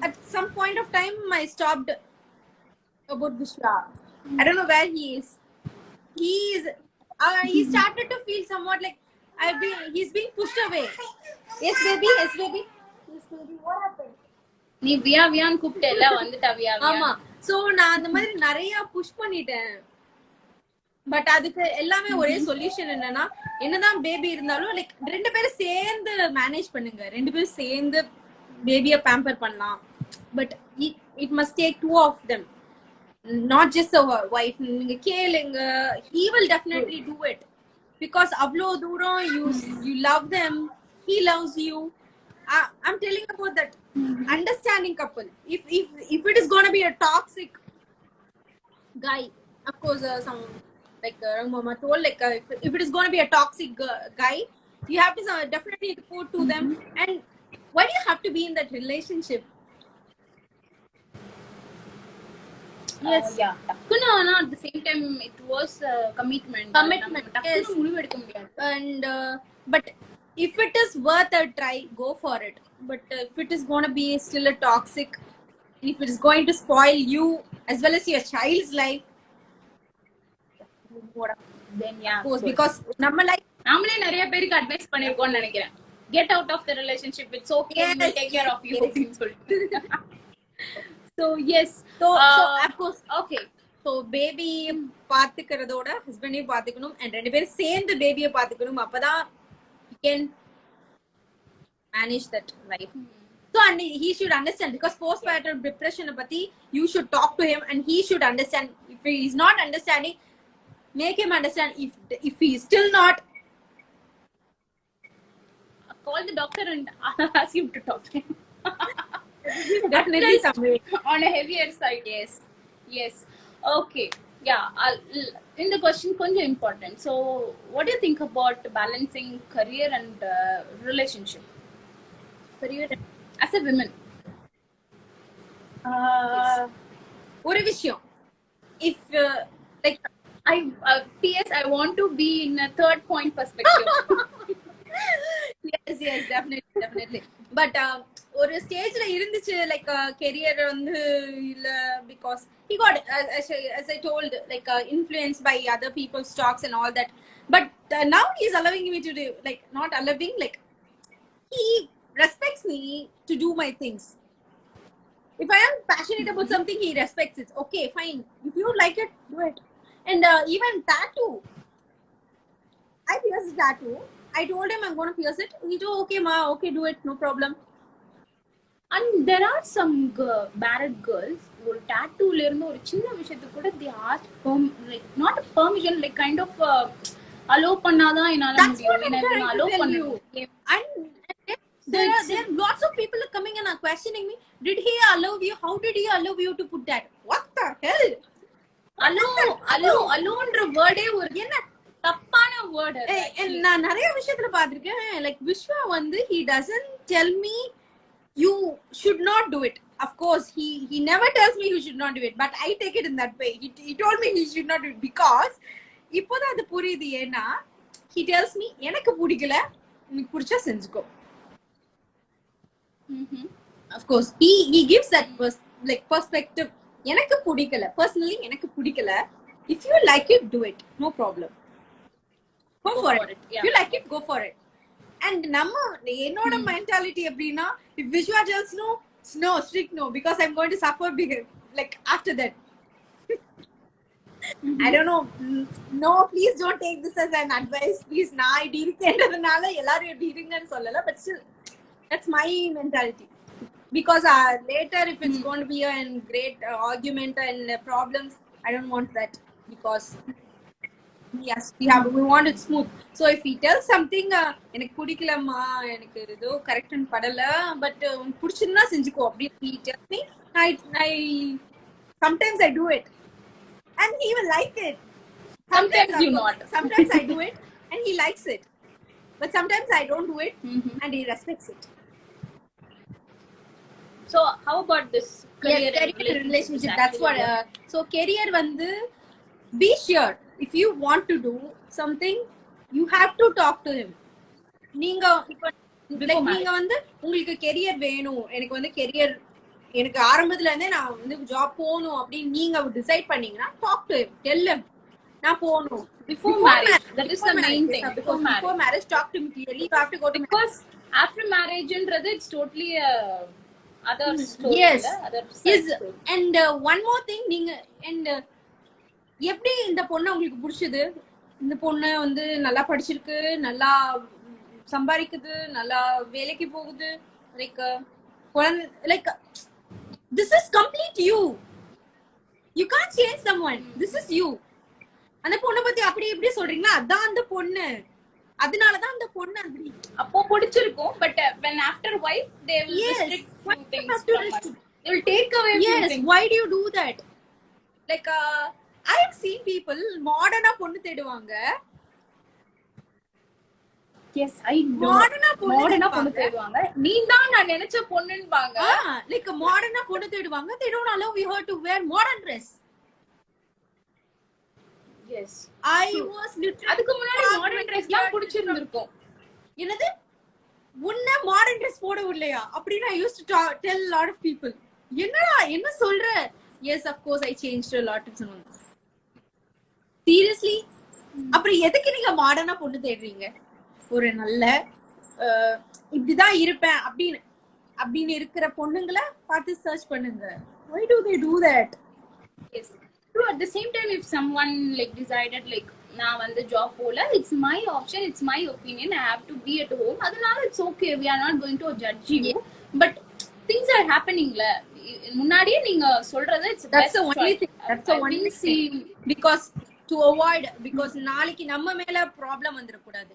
at some point of time I stopped about Vishwa. I don't know where he is. He is he started to feel somewhat like he's being pushed away. Yes baby, yes baby, yes baby, what happened? நீ வியா வியான்னு கூப்பிட்டேல வந்துட்டா வியா ஆமா. So நான் அந்த மாதிரி நிறைய push பண்ணிட்டேன். பட் அதுக்கு எல்லாமே ஒரே சொல்யூஷன் என்னன்னா, என்னதான் பேபி இருந்தாலும் லைக் ரெண்டு பேரும் சேர்ந்து மேனேஜ் பண்ணுங்க. ரெண்டு பேரும் சேர்ந்து பேபிய பேம்பர் பண்ணலாம். But it must take two of them, not just a wife. நீங்க கேளுங்க, he will definitely do it because அவ்ளோ தூரம் you love them, he loves you. I'm telling about that understanding couple. If it is going to be a toxic guy, of course some like Mama told, like if it is going to be a toxic guy, you have to definitely report to them. And why do you have to be in that relationship? Yes, yeah. டக்குனு ஆனா at the same time it was a commitment. டக்குனு முடிவு எடுக்க முடியாது. And but if it is worth a try, go for it. But if it is going to be still a toxic, if it is going to spoil you as well as your child's life, then yeah, course, because நம்ம like நாமளே நிறைய பேருக்கு advice பண்ணிருக்கோம்னு நினைக்கிறேன். Get out of the relationship, it's okay, yes, we'll take care of you அப்படின்னு சொல்லிட்டு. So yes, so of course okay. So baby பாத்துக்கிறதோட ஹஸ்பண்டையும் பாத்துக்கணும், and ரெண்டு பேரும் சேர்ந்து பேபியை பாத்துக்கணும். அப்பதான் you can manage that life. So and he should understand, because postpartum depression patti you should talk to him and he should understand. If he is not understanding, make him understand. If he is still not, call the doctor and ask him to talk to him. definitely somewhere on a heavier side. Yes, okay. Yeah, in the question konja important. So what do you think about balancing career and relationship? career as a woman? ஒரு விஷயம், if like PS I want to be in a third point perspective. yes definitely but ஒரு ஸ்டேஜ்ல இருந்துச்சு like career வந்து இல்ல, because he got as I told like influenced by other people's talks and all that. But now he is allowing me to do, like not allowing, like he respects me to do my things. If I am passionate about something, he respects it. Okay, fine, if you like it, do it. And even tattoo, I pierced tattoo. I told him I'm going to pierce it. He told, okay ma, okay, do it, no problem. And there are some married girls ஒரு tattooல இருந்து ஒரு சின்ன விஷயத்துக்கு கூட they ask like not a permission, like kind of allow பண்ணாதான் என்னால முடியும், என்ன allow பண்ணணும். And there are lots of people are coming and are questioning me, did he allow you, how did he allow you to put that? What the hell? allow வேர்டே ஒரு என்ன தப்பான word. நான் நிறைய விஷயத்துல பாத்திருக்கேன், like விஸ்வா வந்து he doesn't tell me you should not do it. Of course he never tells me you should not do it, but I take it in that way. He told me he should not do it because ipoda adu puriyudhu. Ena he tells me enakku pudikala, unik pudicha senjuko. Of course he gives that like perspective. Enakku pudikala, personally enakku pudikala, if you like it, do it, no problem, go for it. Yeah. If you like it, go for it. And நம்ம என்னோட mentality எப்படின்னா, if Vishwa tells no, strict no, because I'm going to suffer like after that. I don't know, no, please don't take this as an advice, please. நான் இப்படி இருக்கேன்றதுனால எல்லாரும் இப்படி இருங்கன்னு சொல்லல, but still that's my mentality. Because later if it's going to be a great argument and problems, I don't want that, because yes, we want it smooth. So if he tells something எனக்கு பிடிக்கலமா, எனக்கு ஏதோ correct படல, but பிடிச்சிருந்தா செஞ்சுக்கோ அப்படி he tells me, I sometimes I do it and he will like it. Sometimes you not. Sometimes I do it and he likes it, but sometimes I don't do it and he respects it. So how about this career relationship? That's what so career vandu, be sure if you want to do something, you have to talk to him. நீங்க இப்ப Before marriage. நீங்க வந்து உங்களுக்கு career வேணும், எனக்கு வந்து career எனக்கு ஆரம்பத்துல இருந்தே நான் வந்து ஜாப் போகணும் அப்படின்னு நீங்க டிசைட் பண்ணீங்கன்னா டாக் டு டெல் him நான் போகணும். Before marriage, that is the main thing. Before marriage talk to him clearly. You have to go to Because after marriage ன்றது it's totally other story. Yes. Other Yes. story. And one more thing, நீங்க and எப்படி இந்த பொண்ணு உங்களுக்கு பிடிச்சது? இந்த பொண்ணு வந்து நல்லா படிச்சிருக்கு, நல்லா சம்பாதிக்குது, நல்லா வேலைக்கு போகுது, like like this is complete you. You can't change someone. This is you. அந்த பொண்ணை பத்தி அப்படி இப்படி சொல்றீங்களா? அதான் அந்த பொண்ணு, அதனாலதான் அந்த பொண்ணு அப்படி. அப்போ பிடிச்சிருக்கும், but when after wife they will restrict few things from us. They will take away few things. Why do you do that? Like I have seen people மாடர்னா பொண்ணு தேடுவாங்க. Yes, I know. மாடர்னா பொண்ணு தேடுவாங்க. நீ தான் நான் நினைச்ச பொண்ணுன்பாங்க. Like மாடர்னா பொண்ணு தேடுவாங்க. They don't allow her to wear modern dress. Yes. I was literally அதுக்கு முன்னாடி மாடர்ன் Dress தான் பிடிச்சிருந்திருக்கும். என்னது? உன்ன மாடர்ன் Dress போட விடலையா அப்படின்னு I used to tell a lot of people. என்னடா என்ன சொல்ற? Yes, of course I changed a lot of things. Seriously? அப்புறம் எதுக்கு நீங்க மாடர்னா பொண்ணு தேடுறீங்க? ஒரு நல்ல இப்படிதான் இருப்பேன் அப்படின்னு இருக்கிற பொண்ணுங்களை பார்த்து சர்ச் பண்ணுங்க. Why do they do that? Yes. True. At the same time, if someone like decided like நான் வந்து job போல, it's my option, it's my opinion, I have to be at home. அதனால it's okay. We are not going to judge you. But things are happening ல. முன்னாடியே நீங்க சொல்றது it's that's the only thing. That's the only thing. To avoid because நாளைக்கு நம்ம மேல problem வந்துட கூடாது.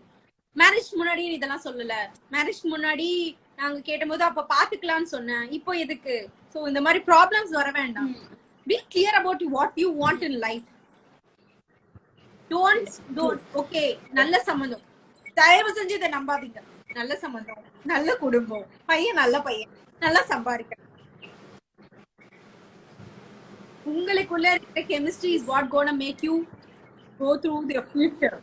மேரேஜ் முன்னாடி இதெல்லாம் சொல்லல, மேரேஜ் முன்னாடி நாங்க கேட்டபோது அப்ப பாத்துக்கலாம்னு சொன்னேன், இப்போ எதுக்கு? சோ இந்த மாதிரி ப்ராப்ளம்ஸ் வர வேண்டாம். Be clear about what you want in life. Don't okay, நல்ல சம்பந்தம் தயவு செஞ்சு இதை நம்பாதீங்க. நல்ல சம்பந்தம், நல்ல குடும்பம், பையன் நல்ல பையன், நல்லா சம்பாதிக்க, உங்களுக்குள்ள இருக்கிற chemistry is what gonna make you go through the future.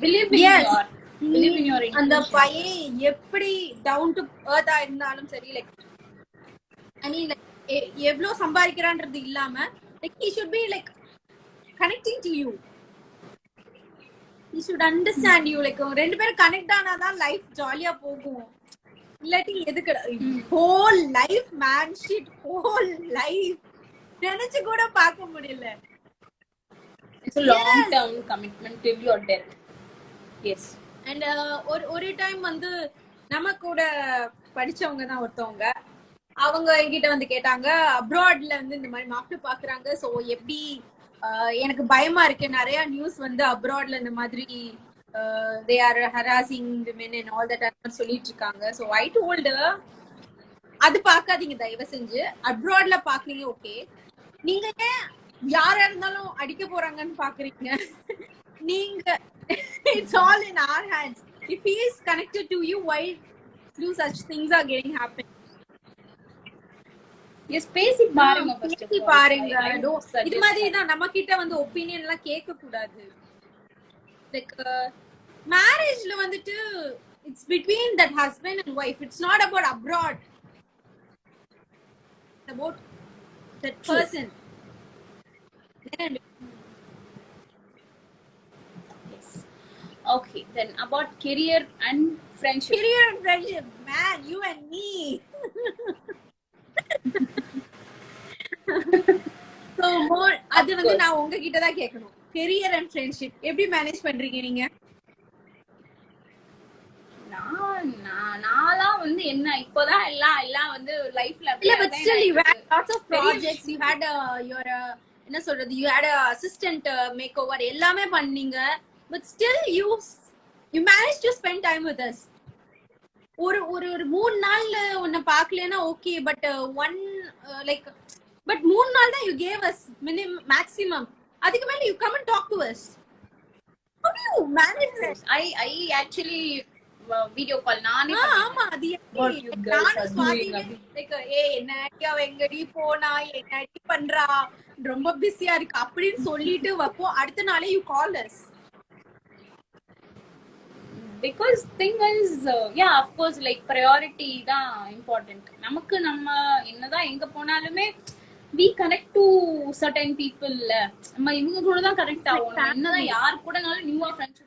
Believe in your அந்த பையன் எப்படி டவுன் டு எர்த்தா இருந்தாலும் சரி, லைக் ஐ மீன் லைக் எவ்வளவு சம்பாதிக்கிறான்றது இல்லாம like he should be like connecting to you. He should understand you. Like ரெண்டு பேரும் connect ஆனாதான் life ஜாலியா போகும். இல்லாட்டி எதுக்கு whole life man shit, whole life நினைச்சு கூட பார்க்க முடியல. It's a long term commitment till your death. Yes. And ஒரு டைம் வந்து நம்ம கூட படிச்சவங்க தான் ஒருத்தவங்க, அவங்க என்கிட்ட வந்து கேட்டாங்க அப்ராட்ல வந்து இந்த மாதிரி மார்க்கெட் பாக்குறாங்க, சோ எப்படி எனக்கு பயமா இருக்கு, நிறைய நியூஸ் வந்து அப்ராட்ல இந்த மாதிரி they are harassing women and all that சொல்லிட்டு இருக்காங்க. So I told her அது பாக்காதீங்க தயவு செஞ்சு, அப்ராட்ல பாக்குறீங்க ஓகே, நீங்க ஏன் யாரா இருந்தாலும் அடிக்க போறாங்கன்னு பாக்குறீங்க? நீங்க it's all in our hands. If he is connected to you, why do such things are getting happen? Yes, பேசி பாருங்க first of all. பாருங்க. இது மாதிரி தான் நம்ம கிட்ட வந்து ஒபினியன் எல்லாம் கேட்க கூடாது. லைக் மேரேஜ்ல வந்துட்டு it's between that husband and wife. It's not about abroad. It's about that person. Yes. Okay, then about career and friendship. Career and friendship, man, you and me. So more அது வந்து நான் உங்ககிட்ட தான் கேட்கணும். career and friendship எப்படி manage பண்றீங்க நீங்க? நான்லாம் வந்து என்ன இப்போதான் எல்லாம் வந்து லைஃப்ல இல்ல, but still you had lots of projects, you had your என்ன சொல்றது, you had a assistant makeover எல்லாமே பண்ணீங்க, but still you managed to spend time with us. ஒரு 3 நாள்ல உன்னை பார்க்கலனா okay, but one like but 3 நாள் தான் you gave us minimum maximum. அதுக்கு மேல you come and talk to us. How do you manage that? I actually video call நானே ஆமா அது நானும் ஸ்வாதி லைக் என்ன அவ எங்கடி போனா, என்னடி பண்றா, ரொம்ப பிஸியா இருக்கு அப்படின்னு சொல்லிட்டு வைப்போம். அடுத்த நாளே you call us. Because thing is yeah of course like priority தான் இம்பார்ட்டன்ட். நமக்கு நம்ம என்னதான் எங்க போனாலுமே we connect to certain people. நம்ம இவங்க கூட தான் கனெக்ட் ஆகும். என்னதான் யார் கூடனாலும் நியூவா friendship.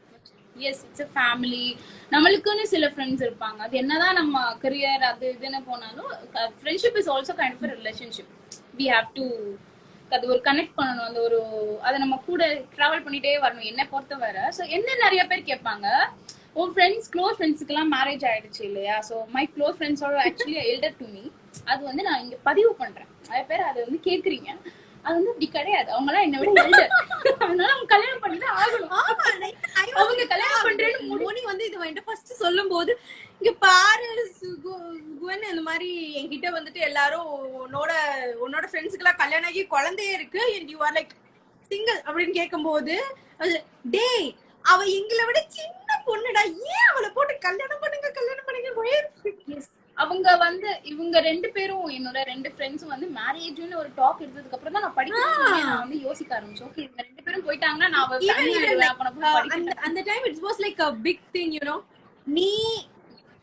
Yes it's a family. நம்மளுக்குன்னு சில ஃப்ரெண்ட்ஸ் இருப்பாங்க. அது என்னதான் நம்ம கரியர் அது இதுன்னு போனாலும் friendship is also kind of relationship. we have to அது ஒரு கனெக்ட் பண்ணணும். அந்த ஒரு அதை நம்ம கூட டிராவல் பண்ணிட்டே வரணும் என்னை பொறுத்த வர. ஸோ என்ன நிறைய பேர் கேட்பாங்க, உன் ஃப்ரெண்ட்ஸ் க்ளோஸ் ஃப்ரெண்ட்ஸுக்கெல்லாம் மேரேஜ் ஆயிடுச்சு இல்லையா? So my close friends are actually elder to me. அது வந்து நான் இங்க பதிவு பண்றேன். நிறைய பேர் அதை வந்து கேக்குறீங்க. அது வந்து அப்படி கிடையாது. அவங்க எல்லாம் என்னை விட எல்டர். அதனால அவங்க கல்யாணம் பண்ணிதான் ஆகணும். அவங்க கல்யாணம் பண்றேன்னு மோனி வந்து இது வந்துட்டு ஃபர்ஸ்ட் சொல்லும் போது இங்க பாரு குவன் இந்த மாதிரி என்கிட்ட வந்துட்டு எல்லாரும் உன்னோட ஃப்ரெண்ட்ஸுக்கு எல்லாம் கல்யாணம் ஆகி குழந்தையே இருக்கு and you are like single அப்படின்னு கேட்கும் போது டேய் அவ எங்களை விட சின்ன பொண்ணுடா, ஏன் அவளை போட்டு கல்யாணம் பண்ணுங்க. அவங்க வந்து இவங்க ரெண்டு பேரும் என்னோட ரெண்டு ஃப்ரெண்ட்ஸும் வந்து மேரேஜ்னு ஒரு டாக் எடுத்ததுக்கு அப்புறம் தான் நான் படிக்கிறேன். நான் வந்து யோசிக்க ஆரம்பிச்சேன். ஓகே இவங்க ரெண்டு பேரும் போயிட்டாங்கன்னா நான் அந்த time it was like a big thing, you know. நீ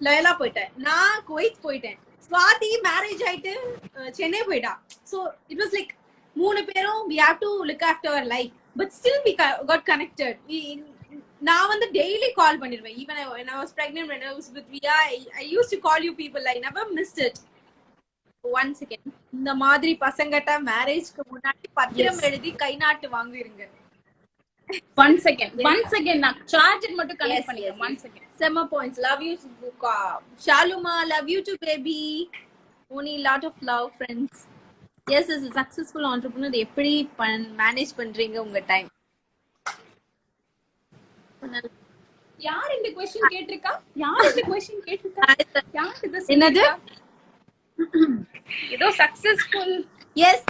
லயலா போயிட்ட, நான் குவைத் போயிட்டேன், ஸ்வாதி மேரேஜ் ஆயிட்டு சென்னை போயிட்டா. சோ இட் வாஸ் லைக் மூணு பேரும் we have to look after our life but still we got connected. நான் வந்து டெய்லி கால் பண்ணிடுவேன். even when I was pregnant, when I was with Via, I used to call you people. I never missed it. One second. இந்த மாதிரி பசங்கட்ட மேரேஜ்க்கு முன்னாடி பத்திரம் எழுதி கை நாட்டு வாங்குறீங்க. One second நான் சார்ஜர் மட்டும் கனெக்ட் பண்ணிக்கிறேன். One second. Summer points. Love you Shaluma, love you too baby. Only lot of love friends. Yes, as a successful entrepreneur எப்படி மேனேஜ் பண்றீங்க உங்க டைம்? யார் இந்த क्वेश्चन கேட்டிருக்கா? யார் இது என்னது? ஏதோ successful. Yes.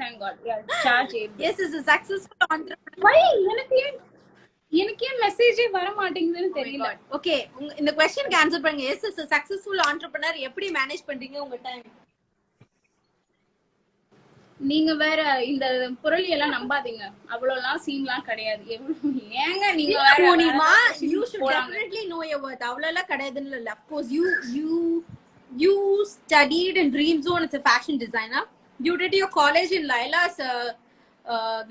Thank God. Yeah, charge. Yes, is a successful entrepreneur. Why? எனக்கு மெசேஜே வர மாட்டேங்குதுன்னு தெரியல. ஓகே, இந்த क्वेश्चन ஆன்சர் பண்ணுங்க. Yes, is a successful entrepreneur எப்படி மேனேஜ் பண்றீங்க உங்க டைம்? நீங்க வேற இந்த பொருள் எல்லாம் நம்பாதீங்க. அவ்வளவுலாம் சீன்லாம் கிடையாது. ஏங்க நீங்க வேற மோனிமா, you should definitely know your worth. அவ்வளவுலாம் கிடையாதுன்னு இல்ல. Of course you studied in Dream Zone as a fashion designer. You did your college in Laila as a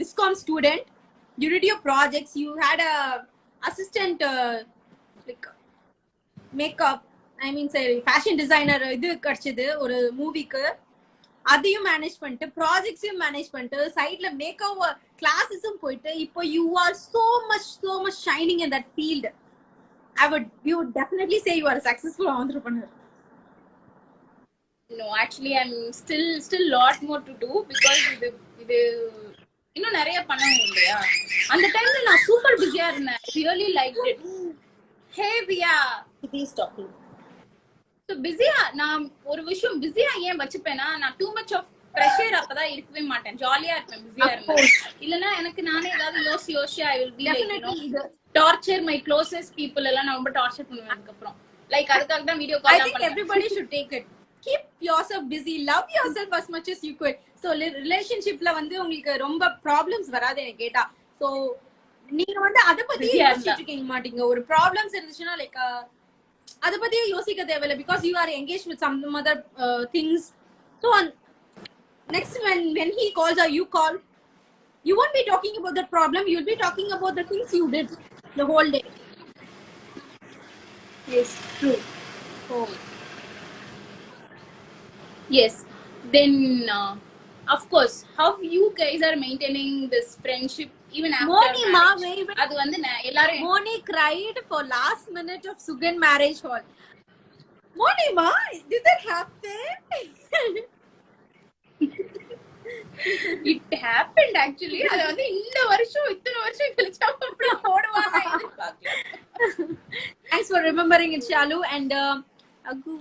Viscom student. You did your projects. You had a assistant like makeup, I mean say fashion designer இது கிடைச்சது ஒரு மூவிக்கு. அதையும் manage பண்ணிட்டு ப்ராஜெக்ட்ஸையும் manage பண்ணிட்டு சைட்ல makeup கிளாஸஸும் போயிட்டு இப்போ you are so much shining in that field. You would definitely say you are a successful entrepreneur. No, actually I'm still lot more to do because இது இன்னும் நிறைய பண்ணணும் இல்லையா? அந்த டைம்ல நான் சூப்பர் பிஸியா இருந்தேன். Really liked it. Hey Via, please talking. So பிஸியா நான் ஒரு விஷயம் பிஸியா ஏன் வச்சுப்பேன்னா, நான் too much of pressure அப்பதான் இருக்கவே மாட்டேன். ஜாலியா இருப்பேன் பிஸியா இருந்தேன். இல்லனா எனக்கு நானே ஏதாவது யோசி I will be definitely like, torture my closest people எல்லாம் நான் ரொம்ப டார்ச்சர் பண்ணுவேன். அதுக்கு அப்புறம் லைக் அதுக்காக தான் வீடியோ கால் பண்ணேன். I think everybody should take it. Keep yourself busy, love yourself as much as you could. So relationshipல வந்து உங்களுக்கு ரொம்ப problems வராது எனக்கு கேட்டா. So நீங்க வந்து அத பத்தி யோசிச்சிட்டு மாட்டீங்க. ஒரு problems இருந்துச்சுனா லைக் அத பத்தி யோசிக்க தேவையில்லை because you are engaged with some other things. So on next when he calls or you call, you won't be talking about the problem, you'll be talking about the things you did the whole day. Yes, true. Oh. Yes, then of course how you guys are maintaining this friendship even after marriage? அது வந்து எல்லாரும் Moni cried for last minute of Sugan marriage hall. Moni ma, did that happen? It happened actually. அது வந்து இந்த வருஷம் இத்தனை வருஷம் கழிச்சா அப்படி ஓடுவாங்க. Thanks for remembering it Shalu and அகு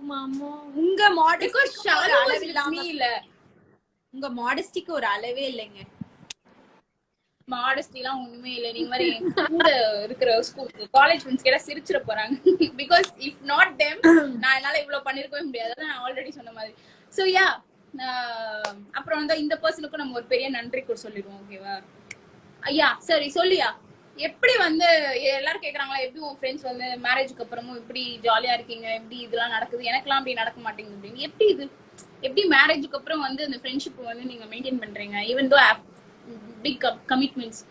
மாமா உங்க மாடஸ்டிக்கு அளவே இல்ல. உங்க மாடஸ்டிக்கு ஒரு அளவே இல்லைங்க. மாடஸ்டி எல்லாம் ஒண்ணுமே இல்ல. நீங்க மாதிரி கூட இருக்கிற ஸ்கூல் காலேஜ் ஃப்ரெண்ட்ஸ் கிட்ட சிரிச்சிட போறாங்க. பிகாஸ் இஃப் நாட் தெம் நான் என்னால இவ்வளவு பண்ணிருக்கவே முடியாது. அதான் நான் ஆல்ரெடி சொன்ன மாதிரி. சோ யா அப்புறம் வந்து இந்த பர்சனுக்கும் நம்ம ஒரு பெரிய நன்றி கூட சொல்லிடுவோம். ஓகேவா? ஐயா சரி சொல்லியா எப்படி வந்து எல்லாரும் கேக்குறாங்களா எப்படி உன் ஃப்ரெண்ட்ஸ் வந்து மேரேஜுக்கு அப்புறமும் இப்படி ஜாலியா இருக்கீங்க, எப்படி இதெல்லாம் நடக்குது, எனக்கெல்லாம் அப்படி நடக்க மாட்டேங்குது அப்படின்னு. எப்படி இது எப்படி மேரேஜுக்கு அப்புறம் வந்து இந்த ஃப்ரெண்ட்ஷிப் வந்து நீங்க மெயின்டைன் பண்றீங்க ஈவன் தோ பிக் கமிட்மெண்ட்ஸ்?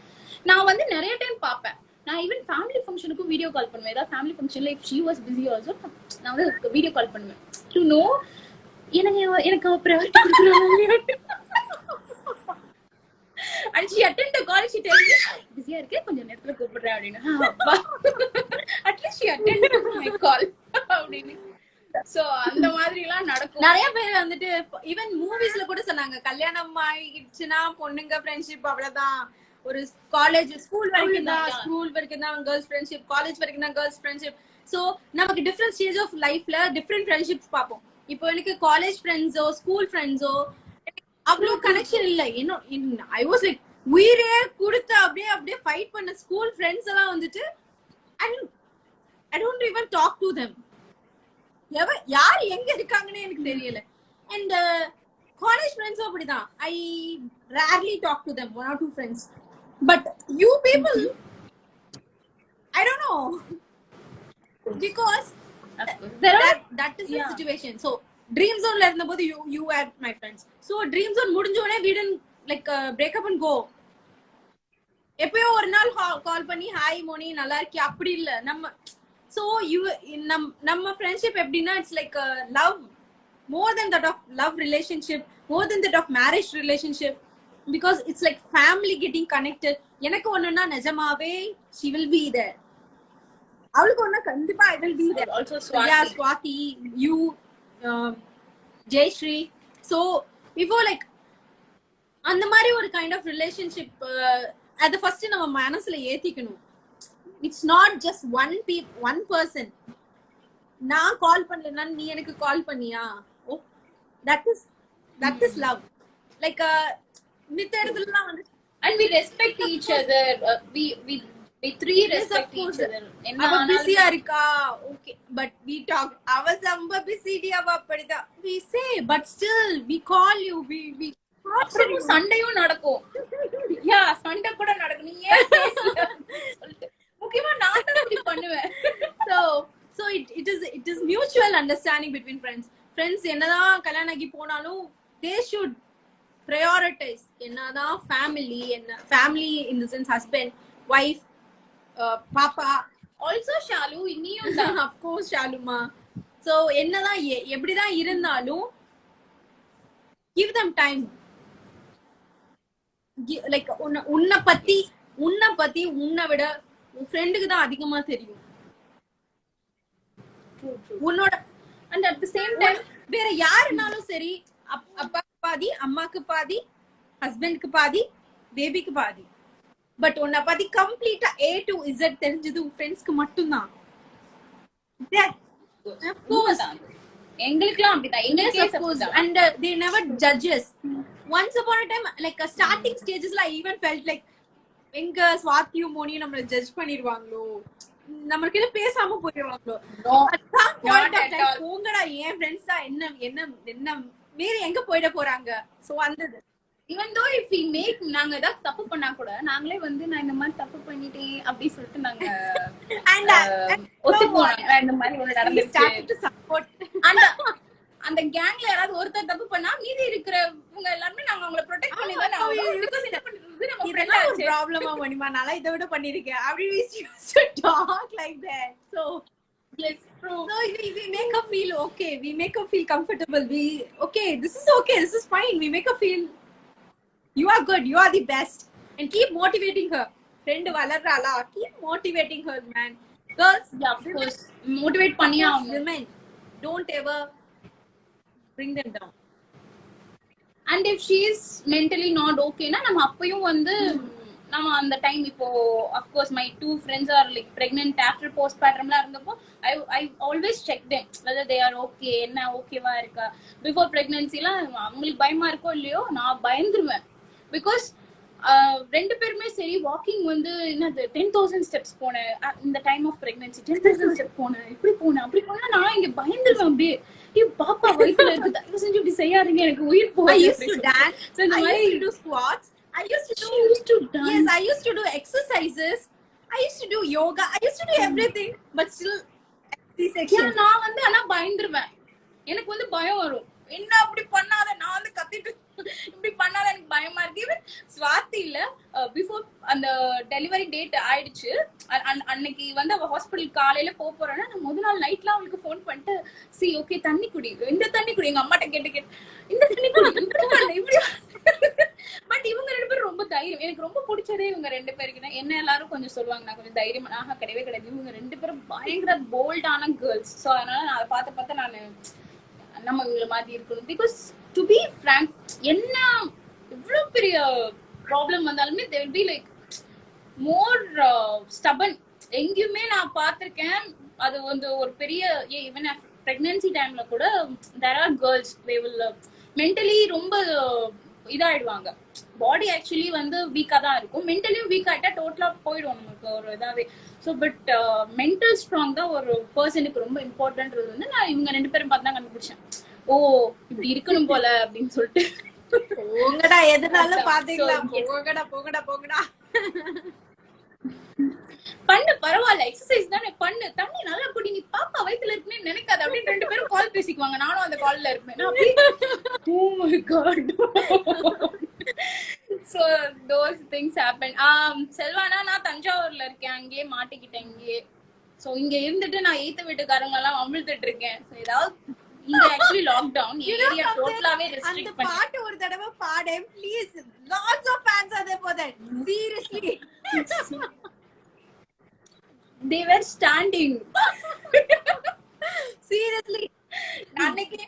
நான் வந்து நிறைய டைம் பார்ப்பேன். நான் ஈவன் ஃபேமிலி ஃபங்க்ஷனுக்கும் வீடியோ கால் பண்ணுவேன். ஏதாவது ஃபேமிலி ஃபங்க்ஷன்ல if she was busy also நான் வந்து வீடியோ கால் பண்ணுவேன் டு நோ எனக்கு ப்ரையாரிட்டி கொடுக்குறாங்க. And she attended the call. She tell me பிஸியா இருக்கே, கொஞ்சம் நேரத்துல கூப்பிடுறேன் அப்படின்னு. அப்பா at least she attended my call அப்படின்னு. சோ அந்த மாதிரி எல்லாம் நடக்கும். நிறைய பேர் வந்துட்டு ஈவன் மூவிஸ்ல கூட சொன்னாங்க, கல்யாணம் ஆயிடுச்சுன்னா பொண்ணுங்க ஃப்ரெண்ட்ஷிப் அவ்வளவுதான், ஒரு காலேஜ் ஸ்கூல் வரைக்கும் தான் கேர்ள்ஸ் ஃப்ரெண்ட்ஷிப், காலேஜ் வரைக்கும் தான் கேர்ள்ஸ் ஃப்ரெண்ட்ஷிப். சோ நமக்கு டிஃபரெண்ட் ஸ்டேஜ் ஆஃப் லைஃப்ல டிஃபரெண்ட் ஃப்ரெண்ட்ஷிப்ஸ் பார்ப்போம். இப்போ எனக்கு காலேஜ் ஃப்ரெண்ட்ஸோ ஸ்கூல் ஃப்ரெண்ட்ஸோ அவ்வளவு கனெக்ஷன் இல்ல. இன்னும் ஐ வாஸ் லைக் உயிரே கொடுத்து அப்படியே ஃபைட் பண்ண ஸ்கூல் ஃப்ரெண்ட்ஸ் எல்லாம் வந்துட்டு I don't even talk to them. யார் எங்க இருக்காங்கன்னு எனக்கு தெரியல. அண்ட் காலேஜ் ஃப்ரெண்ட்ஸும் அப்படிதான். I rarely talk to them, one or two friends. But you people, I don't know, because that is the situation. So dream zone la irundha bodu you were my friends. So dream zone mudinjone we didn't like break up and go. எப்பயோ ஒரு நாள் கால் பண்ணி hi Moni நல்லா இருக்கி அப்படி இல்ல நம்ம. So you நம்ம friendship எப்படின்னா it's like love, more than that of love relationship, more than that of marriage relationship, because it's like family getting connected. எனக்கு ஒண்ணுன்னா நிஜமாவே she will be there. அவளுக்கு ஒண்ணா கண்டிப்பா I will be there. Also Swati. Yeah, Swati, you, Jayashree. So before like அந்த மாதிரி ஒரு kind of relationship அத ஃபர்ஸ்ட் நம்ம மனசுல ஏத்திக்கணும். It's not just one person. நான் கால் பண்ணலன்னா நீ எனக்கு கால் பண்ணியா, oh that is love. Like மித்த இடத்துலலாம் வந்து and we respect each other. We three respect each other. அவ பிஸியா இருக்கா, ஓகே, பட் we talk. அவ ரொம்ப பிஸி டி, அவ அப்படிதான் we say, but still we call you, we சண்டையும் நடக்கும். யா சண்டை கூட நடக்கும். நீ ஏன் பேசல சொல்லிட்டு முக்கியமா நான் தான் இப்படி பண்ணுவேன். so it is mutual understanding between friends. என்னதான் கல்யாணம் ஆகி போனாலும் they should prioritize என்னதான் family in the sense husband, wife, பாப்பா, also ஷாலு நீயும் தான். of course ஷாலுமா. so என்னதான் எப்படிதான் இருந்தாலும் give them time. லைக் உன்னை பத்தி உன்னை விட உன் ஃப்ரெண்டுக்கு தான் அதிகமா தெரியும் உன்னோட. And at the same time வேற யாருனாலும் சரி, அப்பாக்கு பாதி, அம்மாக்கு பாதி, ஹஸ்பண்ட்க்கு பாதி, பேபிக்கு பாதி. பட் உன்னை பத்தி கம்ப்ளீட்டா A to Z தெரிஞ்சது உன் ஃப்ரெண்ட்ஸ்க்கு மட்டும்தான். Of course. எங்களுக்குலாம் அப்படிதான். எங்களுக்கே and they never judges. Once upon a time, like starting stages la I even felt like எங்க ஸ்வாதியும் மோனியும் நம்மள ஜட்ஜ் பண்ணிடுவாங்களோ, நம்மளுக்கு என்ன பேசாம போயிடுவாங்களோ. போங்கடா என் ஃப்ரெண்ட்ஸ் தான், என்ன வேற எங்க போயிட போறாங்க. சோ அந்த even though if we make நாங்க ஏதாவது தப்பு பண்ணா கூட நாங்களே வந்து நான் இந்த மாதிரி தப்பு பண்ணிட்டேன் அப்படி சொல்லிட்டு நாங்க ஒத்து போனாங்க. இந்த மாதிரி ஒண்ணு நடந்துச்சு. அந்த கேங்ல யாராவது ஒருத்தர் தப்பு பண்ணா மீதி இருக்கிறவங்க எல்லாருமே நாங்க அவங்கள ப்ரொடெக்ட் பண்ணி தான் நம்ம ஃப்ரெண்டா இருக்க. ப்ராப்ளமா மணிமா நான் இத விட பண்ணிருக்கேன். அப்படி we used to talk like that. So yes, true. So we make her feel okay, we make her feel comfortable, this is fine, we make her feel you are good, you are the best, and keep motivating her. Friend valarrala, keep motivating her, man. Girls, yeah, of course, motivate பண்ணியா women, don't ever bring them down. And if she is mentally not okay na நம்ம அப்பயும் வந்து நம்ம அந்த time இப்போ of course my two friends are like pregnant after postpartum la இருந்தப்போ I always check them whether they are okay, என்ன ஓகேவா இருக்கா. before pregnancy la அவங்களுக்கு பயமா இருக்கோ இல்லையோ நான் பயந்துருவேன். because ரெண்டு பேருமே சரி வாக்கிங் வந்து என்னது 10,000 ஸ்டெப்ஸ் போனேன் இந்த டைம் ஆஃப் பிரெக்னன்சி. 10,000 ஸ்டெப் போனேன், இப்படி போனேன் அப்படி போனா நான் இங்க பயந்துருவேன். அப்படியே பாப்பா வயித்துல இருக்கு, தயவு செஞ்சு இப்படி செய்யாதீங்க, எனக்கு உயிர் போகுது. I used to dance, I used to do squats, I used to do dance. Yes, I used to do exercises I used to do yoga, I used to do everything, but still C-section. நான் வந்து ஆனா பயந்துருவேன். எனக்கு வந்து பயம் வரும். என்ன அப்படி பண்ணாத, நான் வந்து கத்திட்டு இப்படி பண்ணாத எனக்கு பயமா இருக்கு. ஈவன் ஸ்வாதி இல்ல பிஃபோர் அந்த டெலிவரி டேட் ஆயிடுச்சு. அன்னைக்கு வந்து அவ ஹாஸ்பிட்டல் காலையில போறேன்னா நான் முதல் நாள் நைட்லாம் அவளுக்கு ஃபோன் பண்ணிட்டு சி ஓகே தண்ணி குடி, இந்த தண்ணி குடி, எங்க அம்மாட்ட கேட்டு இந்த தண்ணி குடி இப்படி. பட் இவங்க 2 பேரும் ரொம்ப தைரியம். எனக்கு ரொம்ப பிடிச்சதே இவங்க 2 பேருக்கு. என்ன எல்லாரும் கொஞ்சம் சொல்லுவாங்க நான் கொஞ்சம் தைரியம். கிடையவே கிடையாது. இவங்க 2 பேரும் பயங்கர போல்டான கேர்ள்ஸ். ஸோ அதனால நான் அதை பார்த்து நான் நம்ம இவங்களை மாதிரி இருக்கணும். பிகாஸ் டு பி ஃப்ராங்க், என்ன இவ்வளவு பெரிய ப்ராப்ளம் வந்தாலுமே they will be like more stubborn. எங்கேயுமே நான் பார்த்திருக்கேன். அது வந்து ஒரு பெரிய ஈவன் பிரெக்னன்சி டைம்ல கூட there are girls they will mentally ரொம்ப இதாயிடுவாங்க. பாடி ஆக்சுவலி வந்து வீக்கா தான் இருக்கும். மென்டலியும் வீக் ஆயிட்டா டோட்டலா போயிடும் நமக்கு ஒரு இதாவே. ஸோ பட் மென்டல் ஸ்ட்ராங் தான் ஒரு பர்சனுக்கு ரொம்ப இம்பார்ட்டன்றது வந்து நான் இவங்க 2 பேரும் பார்த்து தான் கண்டுபிடிச்சேன். ஓ இப்படி இருக்கணும் போல அப்படின்னு சொல்லிட்டு. போங்கடா எதுனாலும் பாத்துக்கலாம். போங்கடா பண்ணு பரவாயில்ல, எக்ஸசைஸ் தானே பண்ணு, தண்ணி நல்லா குடி, நீ பாப்பா வயித்துல இருக்குன்னு நினைக்காத அப்படின்னு 2 பேரும் கால் பேசிக்குவாங்க. நானும் அந்த கால்ல இருப்பேன். Oh my god. So those things happen. செல்வானா நான் தஞ்சாவூர்ல இருக்கேன், அங்கேயே மாட்டிக்கிட்டேன் இங்கே. சோ இங்க இருந்துட்டு நான் 8th வீட்டுக்காரங்க எல்லாம் அமிழ்ந்துட்டு இருக்கேன். ஏதாவது இங்க ஆக்சுவலி லாக்டவுன் ஏரியா டோட்டலாவே ரெஸ்ட்ரிக்ட் பண்ணி. அந்த பாட்டு ஒரு தடவை பாடு please. Lots of fans are there for that. Seriously. They were standing. Seriously. அன்னைக்கு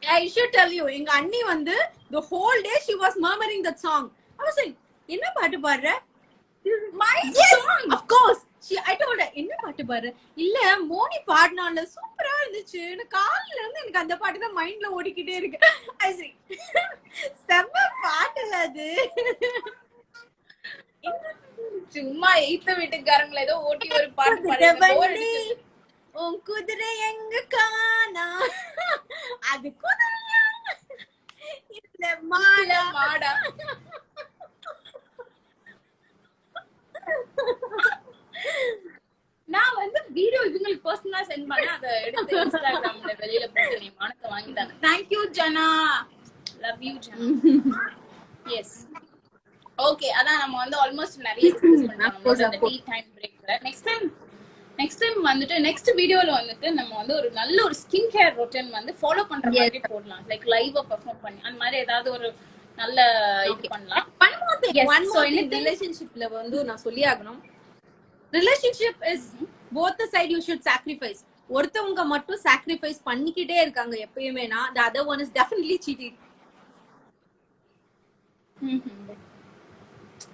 I should tell you, எங்க அண்ணி வந்து the whole day she was murmuring that song. I was like, என்ன பாட்டு பாடுற? My song. Of course. I told her, என்ன பாட்டு பாடுற? இல்ல மோனி பாடினால சூப்பரா இருந்துச்சு. எனக்கு காலையில இருந்து எனக்கு அந்த பாட்டு தான் மைண்ட்ல ஓடிக்கிட்டே இருக்கு. I say, செம்ம பாட்டுல அது. சும்மா 8th வீட்டுக்காரங்கள ஏதோ ஓட்டி ஒரு பாட்டு பாடுறாங்க. உன் குதிரை எங்க காணா, அது குதிரையா இல்ல மாடா. நான் வந்து வீடியோ இவங்களுக்கு பர்சனலா சென்ட் பண்ண அதை எடுத்து இன்ஸ்டாகிராம்ல வெளியில போட்டு நீ மானத்தை வாங்கிட்டாங்க. Thank you Jana, love you Jana. Yes okay, அதான் நம்ம வந்து ஆல்மோஸ்ட் நிறைய டிஸ்கஸ் பண்ணோம் அந்த டீ டைம் பிரேக்ல. நெக்ஸ்ட் டைம் வந்துட்டு நெக்ஸ்ட் வீடியோல வந்துட்டு நம்ம வந்து ஒரு நல்ல ஒரு ஸ்கின் கேர் ரொட்டீன் வந்து ஃபாலோ பண்ற மாதிரி போடலாம். லைக் லைவா பெர்ஃபார்ம் பண்ணி அந்த மாதிரி ஏதாவது ஒரு நல்ல இது பண்ணலாம். ஒன் மோர் ரிலேஷன்ஷிப்ல வந்து நான் சொல்லி ஆகணும். Relationship is both the side you should sacrifice. ஒருத்தவங்க மட்டும் sacrifice பண்ணிக்கிட்டே இருக்காங்க எப்பயுமேனா the other one is definitely cheating.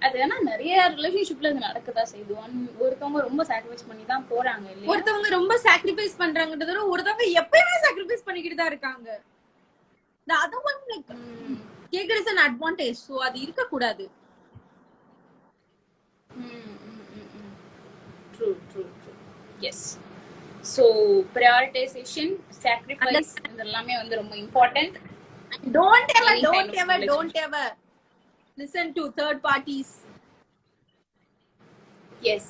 அது ஏன்னா நிறைய ரிலேஷன்ஷிப்ல இது நடக்கதா செய்யுது. ஒருத்தவங்க ரொம்ப சாக்ரிஃபைஸ் பண்ணி தான் போறாங்க இல்லையா? ஒருத்தவங்க ரொம்ப சாக்ரிஃபைஸ் பண்றாங்கன்றத ஒருத்தவங்க எப்பயுமே சாக்ரிஃபைஸ் பண்ணிக்கிட்டு தான் இருக்காங்க. the other one like take it as an advantage. so அது இருக்க கூடாது. True. Yes. So prioritization, sacrifice இதெல்லாமே வந்து ரொம்ப important. Don't ever listen to third parties. Yes.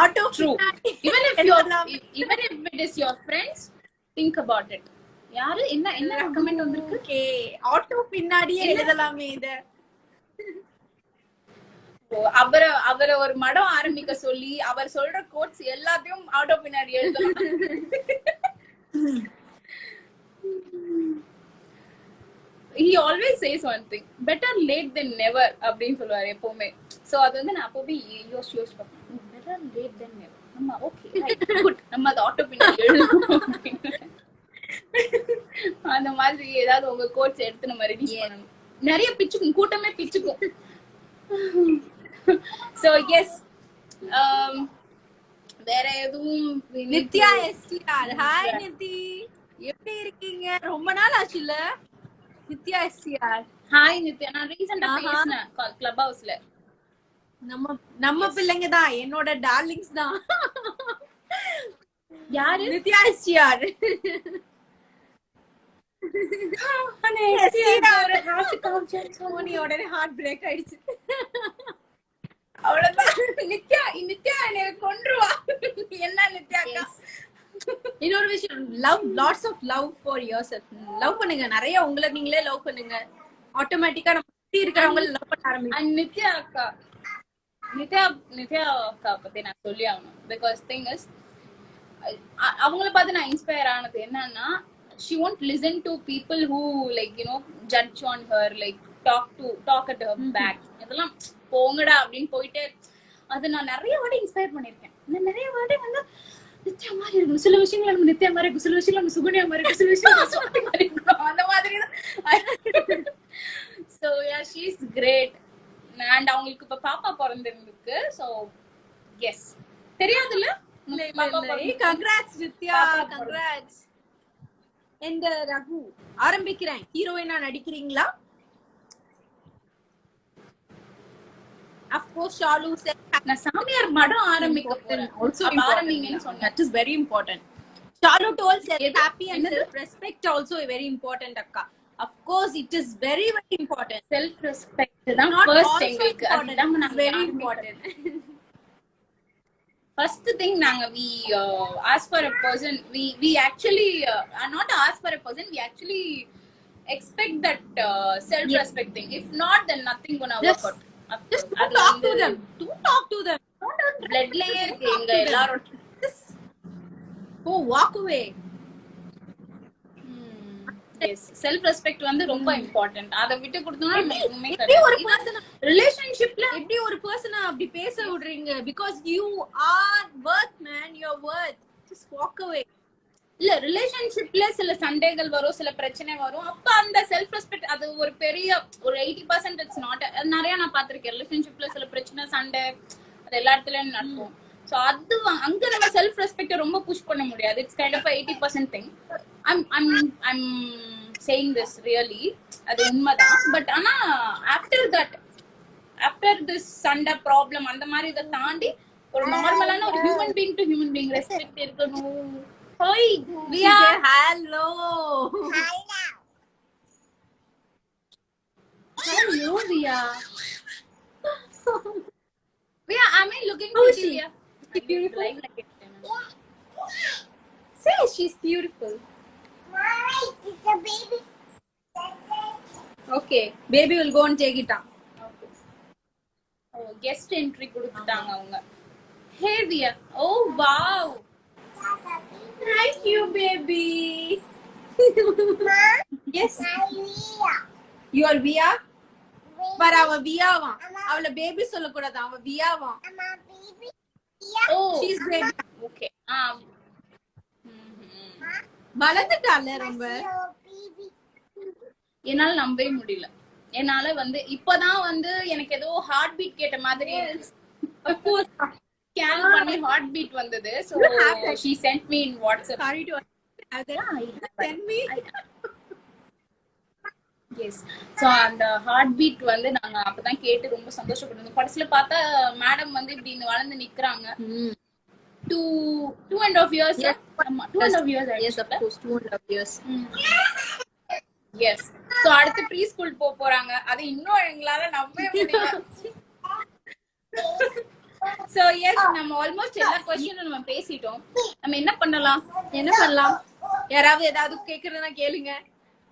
Auto true. even if it is your friends, think about it. யாரு என்ன comment வந்திருக்கு? Okay, auto பின்னாடியே எழுதலாமே இத. அவரை ஒரு மடம் ஆரம்பிக்க சொல்லி அவர் சொல்ற கோட்ஸ் எல்லாத்தையும் ஆட்டோ பின்னாடி எழுதலாம். He always says one thing, better late than never அப்படின்னு சொல்லுவாரு எப்பவுமே. சோ அது வந்து நான் அப்பவே யோசிச்சு பார்ப்பேன், better late than never. நம்ம ஓகே குட், நம்ம அது ஆட்டோ பின்னாடி எழுதணும். அந்த மாதிரி ஏதாவது உங்க கோட்ஸ் எடுத்து நம்ம ரெடி பண்ணணும். நிறைய பிச்சுக்கும், கூட்டமே பிச்சுக்கும். So yes, வேற எதுவும்? நித்யா எஸ்டிஆர், ஹாய் நித்தி, எப்படி இருக்கீங்க? ரொம்ப நாள் ஆச்சுல. Nithya STR, hi Nithya. நான் ரீசன்ட்டா பேசினேன் கிளப் ஹவுஸ்ல. நம்ம பிள்ளைங்க தான், என்னோட டார்லிங்ஸ் தான். யாரு? நித்யா எஸ்டிஆர். உடனே ஹார்ட் பிரேக் ஆயிடுச்சு. அவ்வளவுதான். நித்யா நித்யா என்னை கொன்றுவா. என்ன நித்யா அக்கா? இன்னொரு விஷயம், love, lots of love for yourself. Love பண்ணுங்க, நிறைய உங்களை நீங்களே லவ் பண்ணுங்க. ஆட்டோமேட்டிக்கா நம்ம சுத்தி இருக்கிறவங்க லவ் பண்ண ஆரம்பிக்கும். அண்ட் நித்யா அக்கா, நித்யா நித்யா அக்கா பத்தி நான் சொல்லி ஆகணும். பிகாஸ் திங் இஸ், அவங்கள பார்த்து நான் இன்ஸ்பயர் ஆனது என்னன்னா, she won't listen to people who like you know judge on her, like talk at her back. இதெல்லாம் போங்கடா அப்படின்னு போயிட்டு அது நான் நிறைய வாட்டி இன்ஸ்பயர் பண்ணிருக்கேன். நான் நிறைய வாட்டி வந்து நித்யா மாதிரி இருக்கும், சில விஷயங்கள் நம்ம நித்யா மாதிரி இருக்கும், சில விஷயங்கள் நம்ம சுகன்யா மாதிரி இருக்கும், சில விஷயங்கள் சுவாதி மாதிரி இருக்கும், அந்த மாதிரி தான். So yeah, she's great. And அவங்களுக்கு இப்ப பாப்பா பிறந்திருக்கு. So yes, தெரியாதுல்ல? Congrats Nithya, congrats. இந்த ரகு ஆரம்பிக்கிறேன், ஹீரோயினா நடிக்கிறீங்களா? Of course, Shalu said நான் சாமியார் படம் ஆரம்பிக்க போறேன். also ஆரம்பிங்கன்னு சொன்னேன். that is very important. Shalu told self happy and self respect also very important akka. Of course, it is very very important. Self respect தான் Not first also எங்களுக்கு. important, அதுதான் it's நாங்க very important. First thing நாங்க we ask for a person, we actually not ask for a person, we actually expect that self respect thing. If not, then nothing gonna work out. Just don't talk to them. Don't talk to them. blood layer இருக்கு எங்க எல்லாரோட. Oh, walk away. Yes, self respect வந்து ரொம்ப important. அத விட்டு கொடுத்தோம்னா எதுவுமே எப்படி ஒரு person ரிலேஷன்ஷிப்ல எப்படி ஒரு person அப்படி பேச விடுறீங்க? Because you are worth, man, your worth. Just walk away. இல்ல, ரிலேஷன்ஷிப்ல சில சண்டைகள் வரும், சில பிரச்சனை வரும். அப்ப அந்த செல்ஃப் ரெஸ்பெக்ட் அது ஒரு பெரிய ஒரு 80% இட்ஸ் நாட். நிறைய நான் பாத்திருக்கேன் ரிலேஷன்ஷிப்ல சில பிரச்சனை சண்டை அது எல்லா இடத்துலயும் நடக்கும். சோ அது அங்க நம்ம செல்ஃப் ரெஸ்பெக்ட ரொம்ப புஷ் பண்ண முடியாது. It's kind of 80% thing. I'm saying this really, அது உண்மைதான். பட் ஆனா ஆஃப்டர் திஸ் சண்டை ப்ராப்ளம் அந்த மாதிரி இதை தாண்டி ஒரு நார்மலான ஒரு human being to human being respect இருக்கணும். Hi, Via. Hello. Hello, Via. Via, am I looking How is pretty, she? Via? Is she beautiful? Like it. Say she's beautiful. It's a baby. Okay, baby will go and take it up. Oh, guest entry கொடுத்துட்டாங்க அவங்க. Hey, Via. Oh, wow. Thank you, baby. Yes. You are Via? But our Via va. Avla baby சொல்லக்கூடாது, அவ Via va. Oh, She's baby. okay. வளர்ந்துட்டால ரொம்ப. என்னால நம்பவே முடியல. என்னால வந்து இப்பதான் வந்து எனக்கு ஏதோ ஹார்ட் பீட் கேட்ட மாதிரி Of course. ஸ்கேன் பண்ணி ஹார்ட் பீட் வந்தது. So she sent me in WhatsApp. Sorry to send me. Yes. So அந்த ஹார்ட் பீட் வந்து நாங்க அப்பதான் கேட்டு ரொம்ப சந்தோஷப்பட்டோம். கடைசில பார்த்தா மேடம் வந்து இப்படி வளர்ந்து நிக்கறாங்க. 2.5 years. ஆமா, 2.5 years. Yes, of course, 2.5 years. Yes. So அடுத்து ப்ரீ ஸ்கூல் போறாங்க. அது இன்னும் எங்களால நம்பவே முடியல. So yes, நம்ம ஆல்மோஸ்ட் எல்லா क्वेश्चनயும் நம்ம பேசிட்டோம். நம்ம என்ன பண்ணலாம்? யாராவது ஏதாவது கேக்குறதுனா கேளுங்க.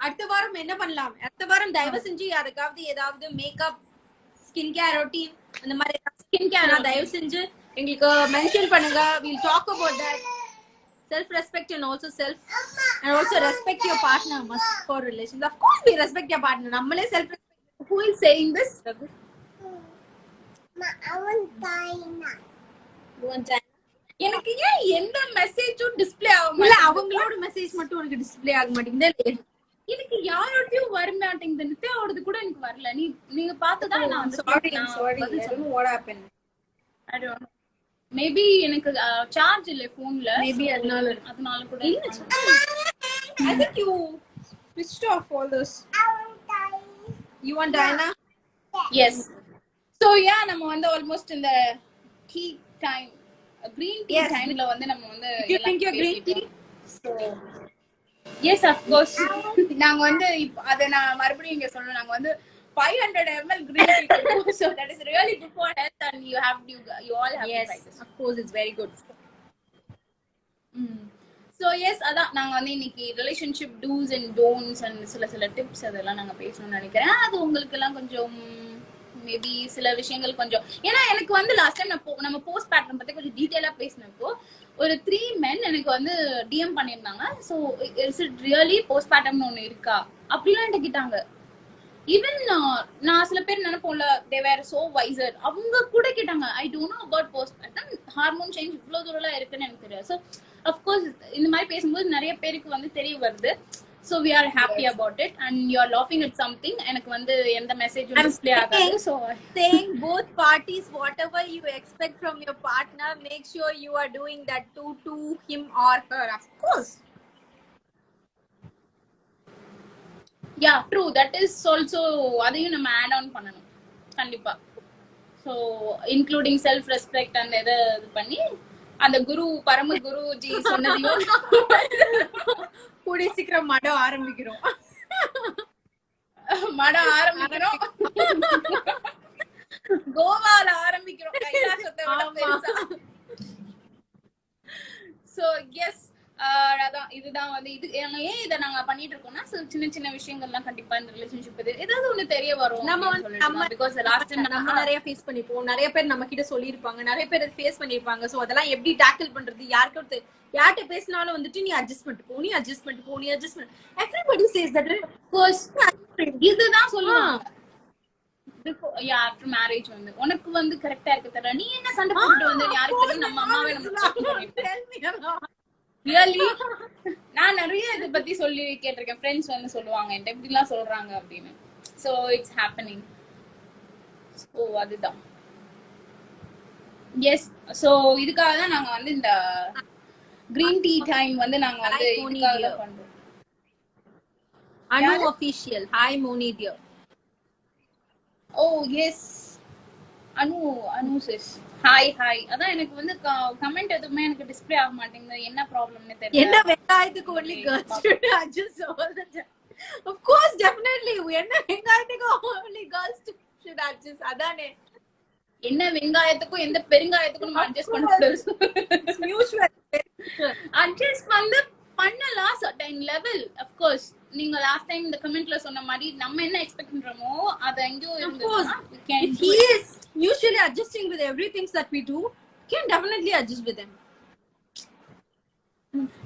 அடுத்த வாரம் என்ன பண்ணலாம்? அடுத்த வாரம் தயவு செஞ்சு யாருக்காவது ஏதாவது மேக்கப், ஸ்கின் கேர் ரொட்டீன் அந்த மாதிரி ஸ்கின் கேர் தயவு செஞ்சு எங்களுக்கு மென்ஷன் பண்ணுங்க. we'll talk about that. Self respect and also respect your partner must for relations. Of course we respect your partner. நம்மளே self respect. Who is saying this? எனக்கு ஏன் எந்த மெசேஜும் டிஸ்ப்ளே ஆகும்? இல்ல, அவங்களோட மெசேஜ் மட்டும் உனக்கு டிஸ்ப்ளே ஆக மாட்டேங்குது. எனக்கு யாரோடயும் வர மாட்டேங்குது. நித்யாவோடது கூட எனக்கு வரல. நீங்க பார்த்ததா நான் வந்து sorry. I don't know what happened. I don't know. Maybe எனக்கு சார்ஜ் இல்ல போன்ல. Maybe அதனால கூட. I think you switched off all those. You want Diana? Yes. So yeah, நம்ம வந்து almost இந்த tea time, green tea timeல வந்து நம்ம வந்து You drink your green tea? So yes, of course. நாங்க வந்து அத நான் மறுபடியும் இங்க சொல்லணும். நாங்க வந்து 500 ml green tea to do. So that is really good for health, and you all have to try this. of course, it's very good. So yes, அதான் நாங்கள் வந்து இன்னைக்கு relationship do's and don'ts and சில tips அதெல்லாம் நாங்கள் பேசணும்னு நினைக்கிறேன். அது உங்களுக்கு எல்லாம் கொஞ்சம் மேபி சில விஷயங்கள் கொஞ்சம், ஏன்னா எனக்கு வந்து லாஸ்ட் டைம் நம்ம போஸ்ட் பேட்டர்ன் பத்தி கொஞ்சம் டீட்டெயிலா பேசினப்போ ஒரு 3 men எனக்கு வந்து டிஎம் பண்ணியிருந்தாங்க. So it's it really post pattern ஒன்று இருக்கா அப்படிலாம் என்கிட்ட கேட்டாங்க. ஈவன் நான் சில பேர் நினைப்போம்ல, தே வேர் சோ வைசர், அவங்க கூட கேட்டாங்க I don't know about post pattern, hormone change இவ்வளவு தூரம் இருக்குன்னு எனக்கு தெரியாது. ஸோ அஃப்கோர்ஸ் இந்த மாதிரி பேசும்போது நிறைய பேருக்கு வந்து தெரிய வருது. So we are happy about it and you are லாஃபிங் அட் சம்திங். எனக்கு வந்து எந்த மெசேஜும் டிஸ்ப்ளே ஆகாது. So saying both parties, whatever you expect from your partner, make sure you are doing that to him or her, of course. Yeah true, that is also, அதையும் நம்ம add on பண்ணணும் கண்டிப்பா. So including self respect and எதை இது பண்ணி அந்த குரு பரம குருஜி சொன்னதையும் கூடிய சீக்கிரம் மடம் ஆரம்பிக்கிறோம். கோவால ஆரம்பிக்கிறோம், கைலாசத்தை விட பெருசா. சோ எஸ், அதான் இதுதான் வந்து இது ஏன் இதை நாங்க பண்ணிட்டு இருக்கோம்னா, சின்ன சின்ன விஷயங்கள்லாம் கண்டிப்பா இந்த ரிலேஷன்ஷிப் ஏதாவது ஒண்ணு தெரிய வரும். நம்ம பிகாஸ் லாஸ்ட் டைம் நம்ம நிறைய ஃபேஸ் பண்ணிப்போம், நிறைய பேர் நம்ம கிட்ட சொல்லிருப்பாங்க, நிறைய பேர் ஃபேஸ் பண்ணிருப்பாங்க. சோ அதெல்லாம் எப்படி டாக்கிள் பண்றது, யார்கிட்ட பேசினாலும் வந்துட்டு நீ அட்ஜஸ்ட் பண்ணிட்டு போ, நீ அட்ஜஸ்ட் பண்ணிட்டு போ, நீ அட்ஜஸ்ட் பண்ணு. Everybody says that. இதுதான் சொல்லுவாங்க ஆஃப்டர் மேரேஜ் வந்து உனக்கு வந்து கரெக்டா இருக்கு தர, நீ என்ன சண்டை போட்டு வந்து யாருக்கு தெரியும், நம்ம அம்மாவே நம்ம ரியலி. நான் நிறைய இதை பத்தி சொல்லி கேட்டிருக்கேன், ஃப்ரெண்ட்ஸ் வந்து சொல்லுவாங்க என்கிட்ட இப்படி எல்லாம் சொல்றாங்க அப்படின்னு. So it's happening. சோ அதுதான் எஸ். சோ இதுக்காக தான் நாங்க வந்து இந்த கிரீன் டீ டைம் வந்து நாங்க வந்து இதுக்காக பண்றோம். அனு official, hi Moni dear. ஓ எஸ், அனு சிஸ் ஹாய். அதான் எனக்கு வந்து கமெண்ட் எதுவுமே எனக்கு டிஸ்ப்ளே ஆக மாட்டேங்குது, என்ன ப்ராப்ளம்னு தெரியல. என்ன வெங்காயத்துக்கு only girls should adjust all the time. Of course, definitely. என்ன வெங்காயத்துக்கு only girls should adjust. அதானே. என்ன வெங்காயத்துக்கும் எந்த பெருங்காயத்துக்கும் நம்ம அட்ஜஸ்ட் பண்ண கூடாது. Mutual. அட்ஜஸ்ட் வந்து பண்ணலாம் சர்டைன் லெவல். ஆஃப் கோர்ஸ் நீங்க லாஸ்ட் டைம் இந்த கமெண்ட்ல சொன்ன மாதிரி நம்ம என்ன எக்ஸ்பெக்ட் பண்றோமோ அது எங்கயோ இருந்ததுன்னா if he is usually adjusting with everything that we do, can definitely adjust with them.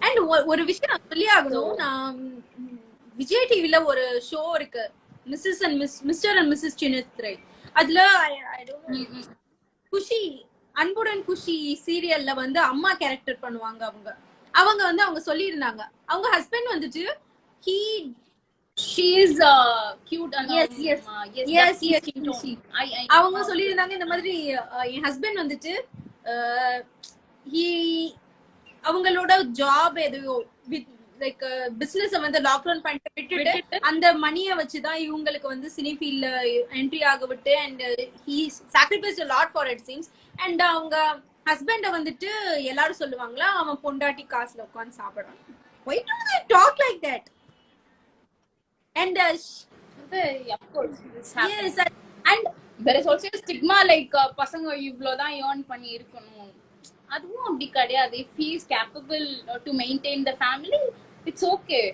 And ஒரு விஷயம் சொல்லி ஆகணும், நான் விஜய் டிவில ஒரு ஷோ இருக்கு, மிஸ்டர் அண்ட் மிஸ்ஸஸ் சின்னத்ரை. அதுல குஷி, அன்புடன் குஷி சீரியல்ல வந்து அம்மா கேரக்டர் பண்ணுவாங்க. அவங்க வந்து அவங்க சொல்லி இருந்தாங்க, அவங்க ஹஸ்பண்ட் வந்துட்டு she is cute and yes அவங்க சொல்லி இருந்தாங்க இந்த மாதிரி என் ஹஸ்பண்ட் வந்துட்டு அவங்களோட ஜாப் எதையோ லைக் பிசினஸ் வந்து லாக்டவுன் பண்ணிட்டு விட்டுட்டு அந்த மணியை வச்சுதான் இவங்களுக்கு வந்து சினி ஃபீல்ட்ல என்ட்ரி ஆக விட்டு and he sacrificed a lot for it seems. And அவங்க ஹஸ்பண்ட வந்துட்டு எல்லாரும் சொல்லுவாங்களா, அவன் பொண்டாட்டி காசுல உட்கார்ந்து சாப்பிடுறான். Why do they talk like that? And of course this happens. Yes, and there is also a stigma like பசங்க இவ்ளோதான் earn பண்ணி இருக்கணும், அதுவும் அப்படி கிடையாது. If he is capable to maintain the family, it's okay.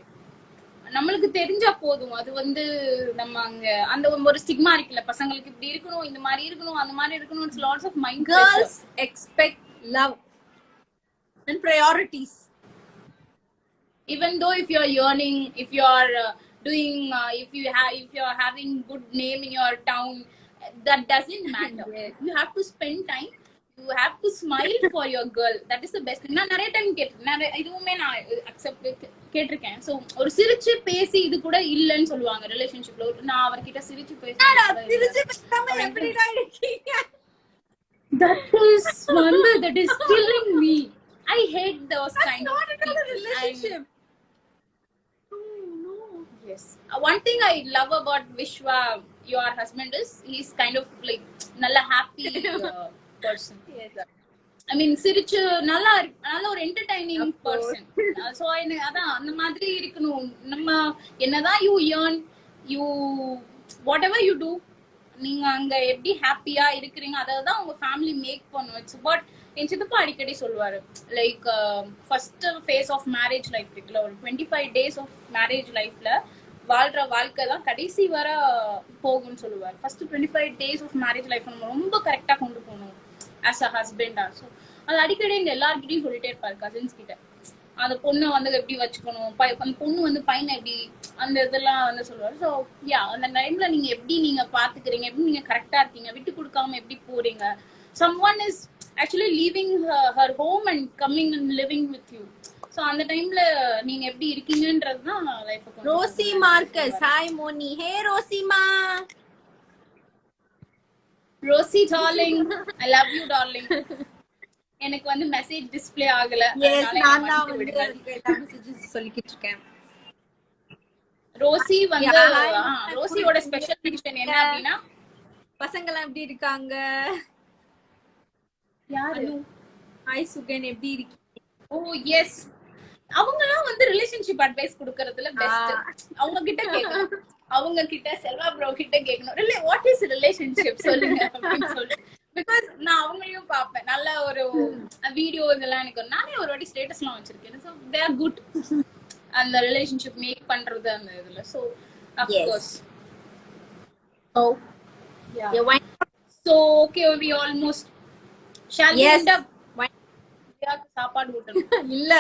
நம்மளுக்கு தெரிஞ்சா போதும். அது வந்து நம்ம அங்க அந்த ஒரு ஸ்டிக்மா இருக்குல்ல, பசங்களுக்கு இப்படி இருக்கணும், இந்த மாதிரி இருக்கணும், அந்த மாதிரி இருக்கணும். It's lots of mind pressure. Girls expect love and priorities. Even though if you are earning, if you are doing if you are having good name in your town, that doesn't matter. You have to spend time, you have to smile for your girl. That is the best thing. நான் நிறைய time கேட்டிருக்கேன், இதுவுமே நான் accept கேட்டிருக்கேன். So ஒரு சிரிச்சு பேசி இது கூட இல்லைன்னு சொல்லுவாங்க ரிலேஷன்ஷிப்ல. நான் அவர்கிட்ட சிரிச்சு that is killing me. I hate those kind of relationship. Yes. One thing I love about Vishwa, your husband, is he's kind of like nalla happy person. Yes. I mean, sirichu nalla ஒரு entertaining person. So அதான் அந்த மாதிரி இருக்கணும். நம்ம என்னதான் you earn, you whatever you do, நீங்க அங்க எப்படி ஹாப்பியா இருக்கிறீங்க அதை தான் உங்க ஃபேமிலி மேக் பண்ணும். இட்ஸ் பட் என் சித்தப்பா அடிக்கடி சொல்லுவாரு, like first phase of marriage life இருக்குல்ல, ஒரு 25 days ஆஃப் மேரேஜ் லைஃப்ல வாழ்ற வாழ்க்கை தான் கடைசி வர போகும்னு சொல்லுவார். First 25 days of marriage life நம்ம ரொம்ப கரெக்டா கொண்டு போகணும் ஆஸ் அ ஹஸ்பண்டா. ஸோ அது அடிக்கடி எங்க எல்லார்கிட்டையும் சொல்லிட்டே இருப்பாரு கசின்ஸ் கிட்ட. அந்த பொண்ணை வந்து எப்படி வச்சுக்கணும், அந்த பொண்ணு வந்து பையனை எப்படி, அந்த இதெல்லாம் வந்து சொல்லுவாரு. ஸோ யா, அந்த டைம்ல நீங்க எப்படி நீங்க பாத்துக்கிறீங்க, எப்படி நீங்க கரெக்டா இருக்கீங்க, விட்டு கொடுக்காம எப்படி போறீங்க. someone is actually leaving her home and coming and living with you. So அந்த டைம்ல நீங்க எப்படி இருக்கீங்கன்றது தான் life. Rousey Marcus, hi Moni. Hey ரோசிமா. Rosie darling, I love you darling. எனக்கு வந்து மெசேஜ் டிஸ்ப்ளே ஆகல. எஸ், நான் தான் வந்து எல்லா மெசேஜஸ் சொல்லிக்கிட்டு இருக்கேன். ரோசி வந்து ரோசியோட ஸ்பெஷல் மென்ஷன் என்ன அப்படினா, பசங்க எல்லாம் எப்படி இருக்காங்க? யாரு? ஹாய் சுகன், எப்படி இருக்கீங்க? ஓ எஸ், அவங்க எல்லாம் வந்து ரிலேஷன்ஷிப் அட்வைஸ் கொடுக்கறதுல பெஸ்ட். அவங்க கிட்ட கேட்கணும், அவங்க கிட்ட செல்வா ப்ரோ கிட்ட கேட்கணும், வாட் இஸ் ரிலேஷன்ஷிப் சொல்லுங்க அப்படின்னு சொல்லிட்டு. பிகாஸ் நான் அவங்களையும் பார்ப்பேன், நல்ல ஒரு வீடியோ இதெல்லாம் எனக்கு நானே ஒரு வாட்டி ஸ்டேட்டஸ்லாம் வச்சிருக்கேன். ஸோ தே ஆர் குட் அந்த ரிலேஷன்ஷிப் மேக் பண்றது அந்த இதுல. So of course. Oh yeah, so okay, we almost shall we end up. யாருக்கு சாப்பாடு ஊட்டணும்? இல்ல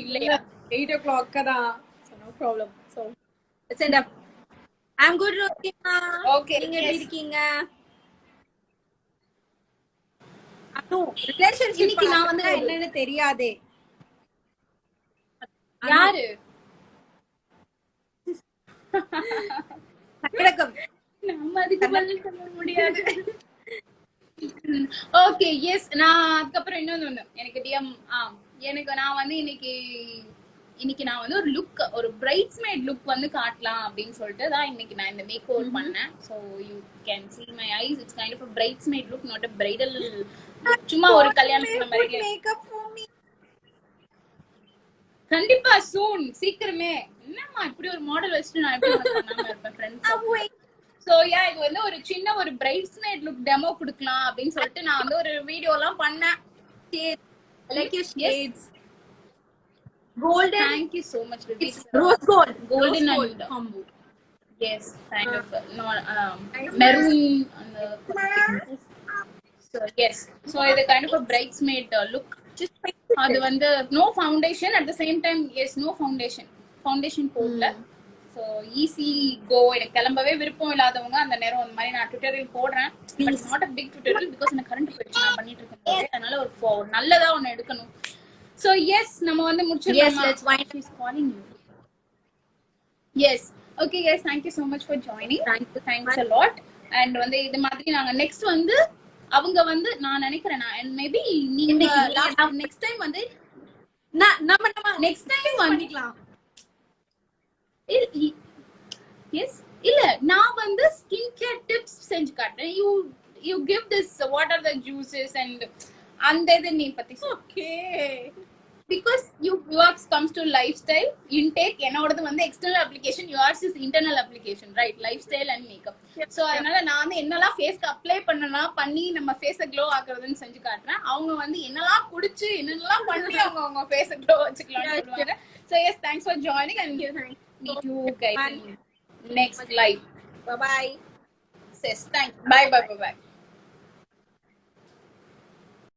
இல்லையா, 8 o'clock தான். So no problem. So let's end up. I'm good, Rosima. Okay, நீங்க எப்படி இருக்கீங்க? அனு, ரிலேஷன்ஷிப் இன்னைக்கு நான் வந்து என்னன்னு தெரியாதே. யாரு? சக்கடகம். நம்ம அதுக்கு பதில் சொல்ல முடியாது. ஓகே எஸ், நான் அதுக்கப்புறம் இன்னொன்னு எனக்கு டிஎம் எனக்கு நான் வந்து இன்னைக்கு நான் வந்து ஒரு லுக், ஒரு பிரைட்ஸ்மேட் லுக் வந்து காட்டலாம் அப்படின்னு சொல்லிட்டு தான் இன்னைக்கு நான் இந்த மேக் ஓவர் பண்ணேன். So you can see my eyes, it's kind of a bridesmaid look, not a bridal look. சும்மா ஒரு கல்யாணத்துல மாதிரி மேக்கப் ஃபார் மீ. கண்டிப்பா சூன், சீக்கிரமே. என்னம்மா இப்படி ஒரு மாடல் வச்சுட்டு நான் எப்படி பண்ணாம இருப்பேன் ஃப்ரெண்ட்ஸ். சோ யா, இது வந்து ஒரு சின்ன ஒரு பிரைட்ஸ்மேட் லுக் டெமோ கொடுக்கலாம் அப்படின்னு சொல்லிட்டு நான் வந்து ஒரு வீடியோ எல்லாம் பண்ணேன். Like your shades. Golden. Thank you so much. It's rose gold. Golden rose gold and combo. Yes, kind of no maroon on the. So yes, so it's kind of a bridesmaid look. Just அது வந்து no foundation, at the same time yes, no foundation போடல. So easy go. எனக்கு கிளம்பவே விருப்பம் இல்லாதவங்க அந்த நேரம் அந்த மாதிரி நான் டுட்டோரியல் போடுறேன். But it's not a big tutorial because எனக்கு கரண்ட் போயிடுச்சு நான் பண்ணிட்டு இருக்கேன். அதனால ஒரு நல்லதா ஒன்னு எடுக்கணும். So yes, நம்ம வந்து முடிச்சிடலாம். Yes, let's wind up. She's calling you. Yes. Okay guys, thank you so much for joining. Thanks a lot. And வந்து இது மாதிரி நாங்க நெக்ஸ்ட் வந்து அவங்க வந்து நான் நினைக்கிறேன் நான் மேபி நீங்க நெக்ஸ்ட் டைம் வந்து நம்ம நெக்ஸ்ட் டைம் பண்ணிக்கலாம். எஸ் இல்ல, நான் வந்து ஸ்கின் கேர் டிப்ஸ் செஞ்சு காட்டுறேன். You give this what are the juices and அந்த இது நீ பத்தி. Okay, because yours comes to lifestyle intake, என்னோடது வந்து external application, yours is internal application, right? Lifestyle and makeup. So அதனால நான் வந்து என்னெல்லாம் ஃபேஸ்க்கு அப்ளை பண்ணி நம்ம ஃபேஸை க்ளோ ஆக்குறதுன்னு செஞ்சு காட்டுறேன். அவங்க வந்து என்னெல்லாம் குடிச்சு என்னெல்லாம் பண்ணி அவங்க ஃபேஸை க்ளோ வச்சுக்கலாம்னு சொல்லுவாங்க. So yes, thanks for joining and meet you guys in next live. Bye bye. Yes, thanks. Bye.